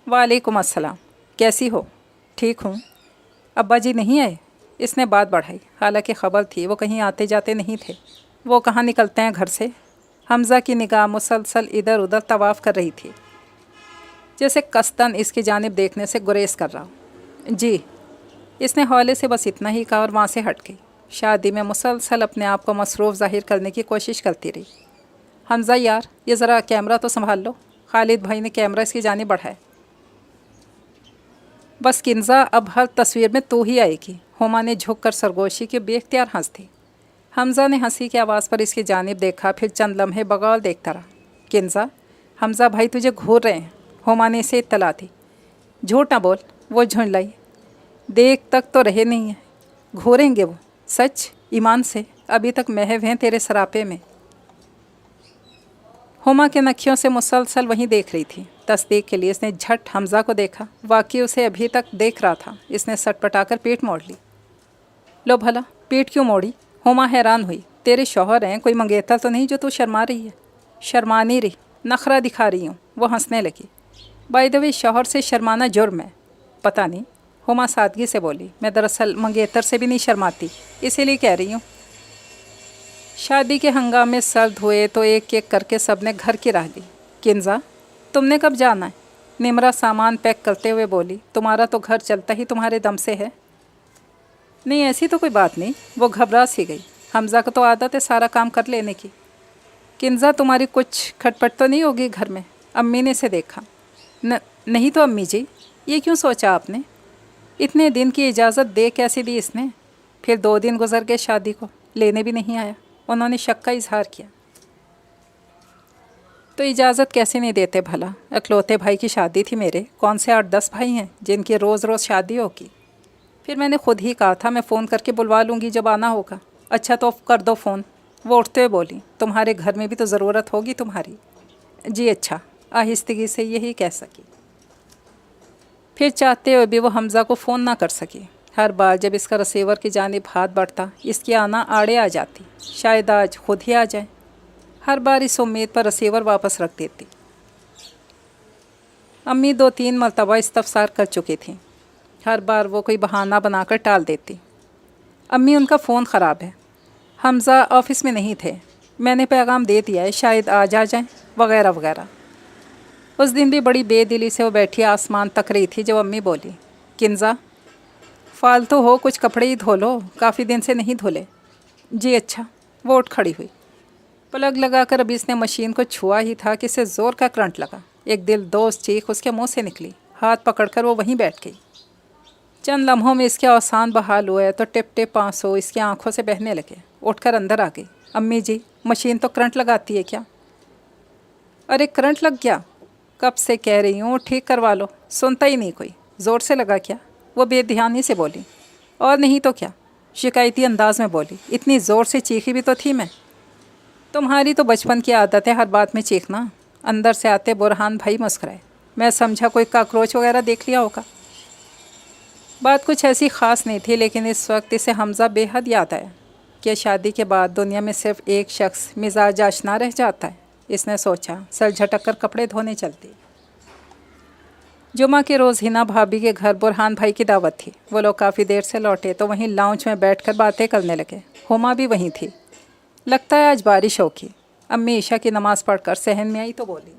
A: वालेकुम अस्सलाम। कैसी हो? ठीक हूँ। अब्बा जी नहीं आए? इसने बात बढ़ाई। हालांकि ख़बर थी वो कहीं आते जाते नहीं थे। वो कहाँ निकलते हैं घर से। हमज़ा की निगाह मुसलसल इधर उधर तवाफ़ कर रही थी, जैसे कस्तन इसकी जानिब देखने से गुरेज कर रहा हो। जी। इसने हौले से बस इतना ही कहा और वहाँ से हट गई। शादी में मुसलसल अपने आप को मसरूफ़ ज़ाहिर करने की कोशिश करती रही। हमज़ा यार, ये ज़रा कैमरा तो संभाल लो। खालिद भाई ने कैमरा इसकी जानिब बढ़ाया। बस किंजा, अब हर तस्वीर में तू ही आएगी। हुमा ने झुक कर सरगोशी के बेख्तियार हंस दी। हमज़ा ने हंसी की आवाज़ पर इसकी जानिब देखा, फिर चंद लम्हे बगौर देखता रहा। किंजा, हमज़ा भाई तुझे घूर रहे हैं। हुमा ने इसे इत्तला दी। झूठ ना बोल। वो झुंझलाई। देख तक तो रहे नहीं हैं, घूरेंगे वो। सच, ईमान से, अभी तक महव हैं तेरे सरापे में। हुमा के नखियों से मुसलसल वहीं देख रही थी। तस्दीक के लिए इसने झट हमज़ा को देखा। वाकई उसे अभी तक देख रहा था। इसने सटपटाकर पीठ मोड़ ली। लो भला, पीठ क्यों मोड़ी? हुमा हैरान हुई। तेरे शौहर हैं, कोई मंगेतर तो नहीं जो तू शर्मा रही है? शर्मा नहीं रही, नखरा दिखा रही हूँ। वो हंसने लगी। बाय द वे, शौहर से शर्माना जुर्म है। पता नहीं, हुमा सादगी से बोली। मैं दरअसल मंगेतर से भी नहीं शर्माती, इसीलिए कह रही हूँ। शादी के हंगामे सर्द हुए तो एक एक करके सब ने घर की राह ली। किंजा, तुमने कब जाना है? निमरा सामान पैक करते हुए बोली। तुम्हारा तो घर चलता ही तुम्हारे दम से है। नहीं, ऐसी तो कोई बात नहीं। वो घबरा सी गई। हमज़ा को तो आदत है सारा काम कर लेने की। किंजा, तुम्हारी कुछ खटपट तो नहीं होगी घर में? अम्मी ने इसे देखा। नहीं तो अम्मी जी, ये क्यों सोचा आपने? इतने दिन की इजाज़त दे कैसे दी इसने? फिर 2 दिन गुजर गए शादी को, लेने भी नहीं आया। उन्होंने शक का इजहार किया। तो इजाज़त कैसे नहीं देते भला? अकलौते भाई की शादी थी मेरे। कौन से 8-10 भाई हैं जिनकी रोज़ रोज़ शादी होगी? फिर मैंने खुद ही कहा था मैं फ़ोन करके बुलवा लूँगी जब आना होगा। अच्छा तो कर दो फ़ोन। वो उठते हुए बोली। तुम्हारे घर में भी तो ज़रूरत होगी तुम्हारी। जी अच्छा, आहिस्तगी से यही कह सकी। फिर चाहते हुए भी वो हमज़ा को फ़ोन ना कर सकी। हर बार जब इसका रिसीवर की जानिब हाथ बढ़ता, इसकी आना आड़े आ जाती। शायद आज खुद ही आ जाए। हर बार इस उम्मीद पर रिसीवर वापस रख देती। अम्मी 2-3 मरतबा इस्तफसार कर चुकी थी। हर बार वो कोई बहाना बनाकर टाल देती। अम्मी, उनका फ़ोन ख़राब है, हमज़ा ऑफ़िस में नहीं थे, मैंने पैगाम दे दिया है, शायद आज आ जाएं, वगैरह वगैरह। उस दिन भी बड़ी बेदिली से वो बैठी आसमान तक रही थी जब अम्मी बोली। किंजा, फालतू हो, कुछ कपड़े ही धो लो, काफ़ी दिन से नहीं धुले। जी अच्छा। वो उठ खड़ी हुई। प्लग लगाकर अभी इसने मशीन को छुआ ही था कि इसे ज़ोर का करंट लगा। एक दिल दोस्त चीख उसके मुंह से निकली। हाथ पकड़कर वो वहीं बैठ गई। चंद लम्हों में इसके अवसान बहाल हुए तो टिप टिप आंसू इसकी आंखों से बहने लगे। उठकर अंदर आ गई। अम्मी जी, मशीन तो करंट लगाती है क्या? अरे करंट लग गया? कब से कह रही हूँ ठीक करवा लो, सुनता ही नहीं कोई। ज़ोर से लगा क्या? वो बेध्यानी से बोली। और नहीं तो क्या, शिकायती अंदाज में बोली। इतनी ज़ोर से चीखी भी तो थी मैं। तुम्हारी तो बचपन की आदत है हर बात में चीखना। अंदर से आते बुरहान भाई मुस्कुराए। मैं समझा कोई काकरोच वगैरह देख लिया होगा। बात कुछ ऐसी ख़ास नहीं थी, लेकिन इस वक्त इसे हमज़ा बेहद याद आया कि शादी के बाद दुनिया में सिर्फ एक शख्स मिजाज आशना रह जाता है। इसने सोचा सर झटक कर कपड़े धोने चलती। जुमा के रोज़ हिना भाभी के घर बुरहान भाई की दावत थी। वो लोग काफ़ी देर से लौटे तो वहीं लाउंज में बैठकर बातें करने लगे। हुमा भी वहीं थी। लगता है आज बारिश होगी। अम्मी ईशा की नमाज़ पढ़कर सहन में आई तो बोली,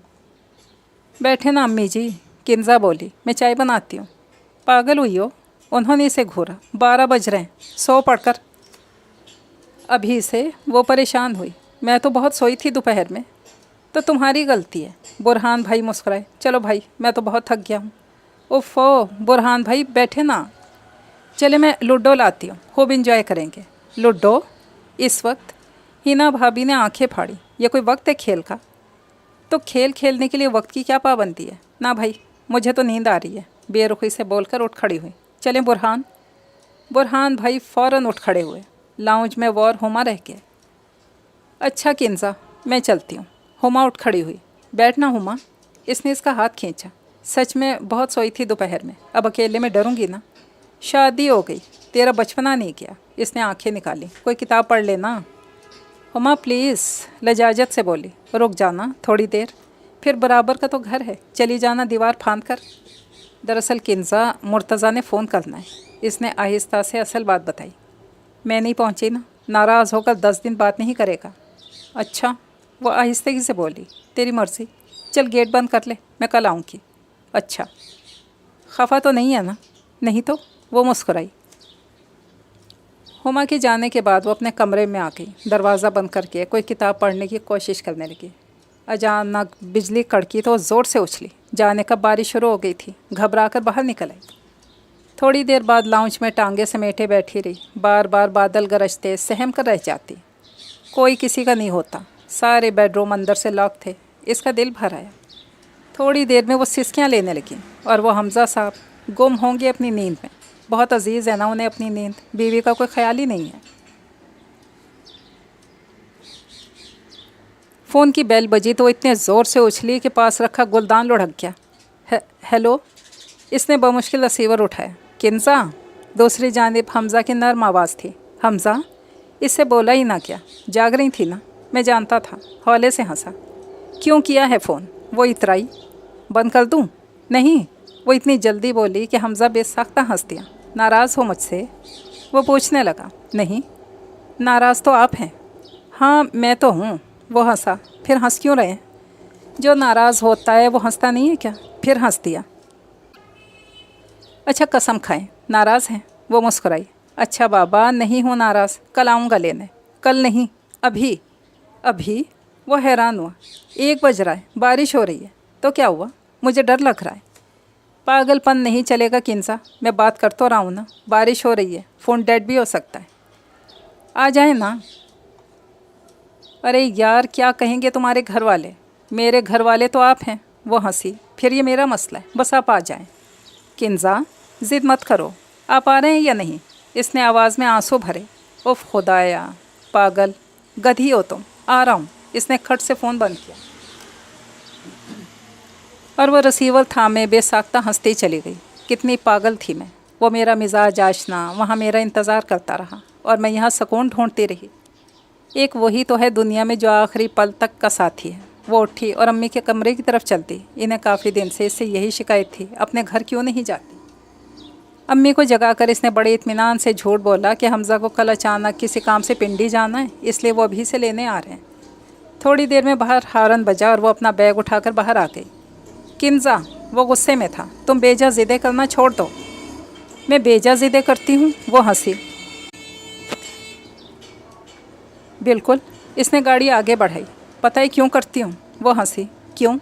A: बैठे ना अम्मी जी। किन्जा बोली, मैं चाय बनाती हूँ। पागल हुई हो? उन्होंने इसे घूरा। 12 बज रहे हैं, सो पढ़कर। अभी से वो परेशान हुई। मैं तो बहुत सोई थी दोपहर में। तो तुम्हारी गलती है। बुरहान भाई मुस्कुराए। चलो भाई, मैं तो बहुत थक गया हूँ। ओफो बुरहान भाई, बैठे ना। चले मैं लूडो लाती हूँ, खूब इंजॉय करेंगे। लूडो इस वक्त? हिना भाभी ने आंखें फाड़ी। ये कोई वक्त है खेल का? तो खेल खेलने के लिए वक्त की क्या पाबंदी है? ना भाई, मुझे तो नींद आ रही है, बेरुखी से बोलकर उठ खड़ी हुई। चलें बुरहान। बुरहान भाई फ़ौरन उठ खड़े हुए। लाउंज में वो और हुमा रह गए। अच्छा किन्जा, मैं चलती हूँ। हुमा उठ खड़ी हुई। बैठना हुमा। इसने इसका हाथ खींचा। सच में बहुत सोई थी दोपहर में, अब अकेले में डरूंगी ना। शादी हो गई, तेरा बचपना नहीं किया। इसने आंखें निकाली। कोई किताब पढ़ लेना। हुमा प्लीज़, लजाजत से बोली। रुक जाना थोड़ी देर, फिर बराबर का तो घर है, चली जाना दीवार फांद कर। दरअसल किन्जा, मुर्तज़ा ने फ़ोन करना है। इसने आहिस्ता से असल बात बताई। मैं नहीं पहुंची ना, नाराज़ होकर 10 दिन बात नहीं करेगा। अच्छा, वो आहिस्तगी से बोली। तेरी मर्ज़ी, चल गेट बंद कर ले, मैं कल आऊँगी। अच्छा, खफा तो नहीं है ना? नहीं तो। वो मुस्कुराई। हुमा के जाने के बाद वो अपने कमरे में आ गई। दरवाज़ा बंद करके कोई किताब पढ़ने की कोशिश करने लगी। अचानक बिजली कड़की तो ज़ोर से उछली। जाने कब बारिश शुरू हो गई थी। घबरा कर बाहर निकल आई। थोड़ी देर बाद लाउंज में टांगे समेटे बैठी रही। बार बार बादल गरजते, सहम कर रह जाती। कोई किसी का नहीं होता। सारे बेडरूम अंदर से लॉक थे। इसका दिल भर आया। थोड़ी देर में वो सिसकियाँ लेने लगी। और वो हमज़ा साहब गुम होंगे अपनी नींद में। बहुत अजीज़ है ना उन्हें अपनी नींद, बीवी का कोई ख्याल ही नहीं है। फ़ोन की बेल बजी तो इतने ज़ोर से उछली कि पास रखा गुलदान लुढ़क गया। हेलो। इसने बमुश्किल रिसीवर उठाया। किन्जा। दूसरी जानिब हमज़ा की नर्म आवाज़ थी। हमज़ा। इससे बोला ही ना क्या, जाग रही थी ना? मैं जानता था। हौले से हंसा। क्यों किया है फ़ोन? वो इतराई। बंद कर दूँ? नहीं। वो इतनी जल्दी बोली कि हमज़ा बेसाख्ता हंस दिया। नाराज़ हो मुझसे? वो पूछने लगा। नहीं, नाराज़ तो आप हैं। हाँ मैं तो हूँ। वो हंसा। फिर हंस क्यों रहे हैं? जो नाराज़ होता है वो हंसता नहीं है क्या? फिर हंस दिया। अच्छा कसम खाएं, नाराज़ हैं? वो मुस्कुराई। अच्छा बाबा, नहीं हूँ नाराज़, कल आऊँगा लेने। कल नहीं, अभी। अभी? वो हैरान हुआ। 1 बज रहा है, बारिश हो रही है। तो क्या हुआ? मुझे डर लग रहा है। पागलपन नहीं चलेगा किन्जा, मैं बात कर तो रहा हूँ ना। बारिश हो रही है, फ़ोन डेड भी हो सकता है। आ जाए ना। अरे यार, क्या कहेंगे तुम्हारे घर वाले? मेरे घर वाले तो आप हैं। वो हंसी। फिर ये मेरा मसला है, बस आप आ जाएं। किन्जा, ज़िद मत करो। आप आ रहे हैं या नहीं? इसने आवाज़ में आंसू भरे। उफ खुदाया, पागल, गधी हो तुम। आ रहा हूँ। इसने खट से फ़ोन बंद किया और वो रिसीवर थामे बेसाख्ता हंसती चली गई। कितनी पागल थी मैं। वो मेरा मिजाज आशना वहाँ मेरा इंतज़ार करता रहा और मैं यहाँ सुकून ढूंढती रही। एक वही तो है दुनिया में जो आखिरी पल तक का साथी है। वो उठी और अम्मी के कमरे की तरफ चलती। इन्हें काफ़ी दिन से इससे यही शिकायत थी, अपने घर क्यों नहीं जाती। अम्मी को जगाकर इसने बड़े इत्मीनान से झूठ बोला कि हमज़ा को कल अचानक किसी काम से पिंडी जाना है, इसलिए वो अभी से लेने आ रहे हैं। थोड़ी देर में बाहर हारन बजा और वो अपना बैग उठाकर बाहर आ गई। किन्जा, वो गुस्से में था। तुम बेजा ज़िदे करना छोड़ दो। मैं बेजा ज़िदे करती हूँ? वो हंसी। बिल्कुल। इसने गाड़ी आगे बढ़ाई। पता है क्यों करती हूँ? वो हंसी। क्यों?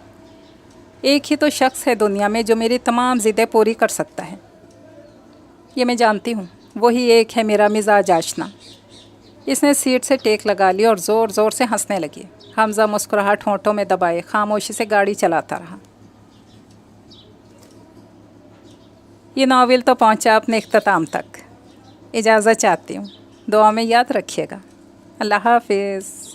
A: ایک ہی تو شخص ہے دنیا میں جو میری تمام ضدیں پوری کر سکتا ہے. یہ میں جانتی ہوں. وہی ایک ہے میرا مزاج آشنا. اس نے سیٹ سے ٹیک لگا لی اور زور زور سے ہنسنے لگی. حمزہ مسکراہٹ ہونٹوں میں دبائے خاموشی سے گاڑی چلاتا رہا. یہ ناول تو پہنچا اپنے اختتام تک. اجازت چاہتی ہوں. دعا میں یاد رکھیے گا. اللہ حافظ.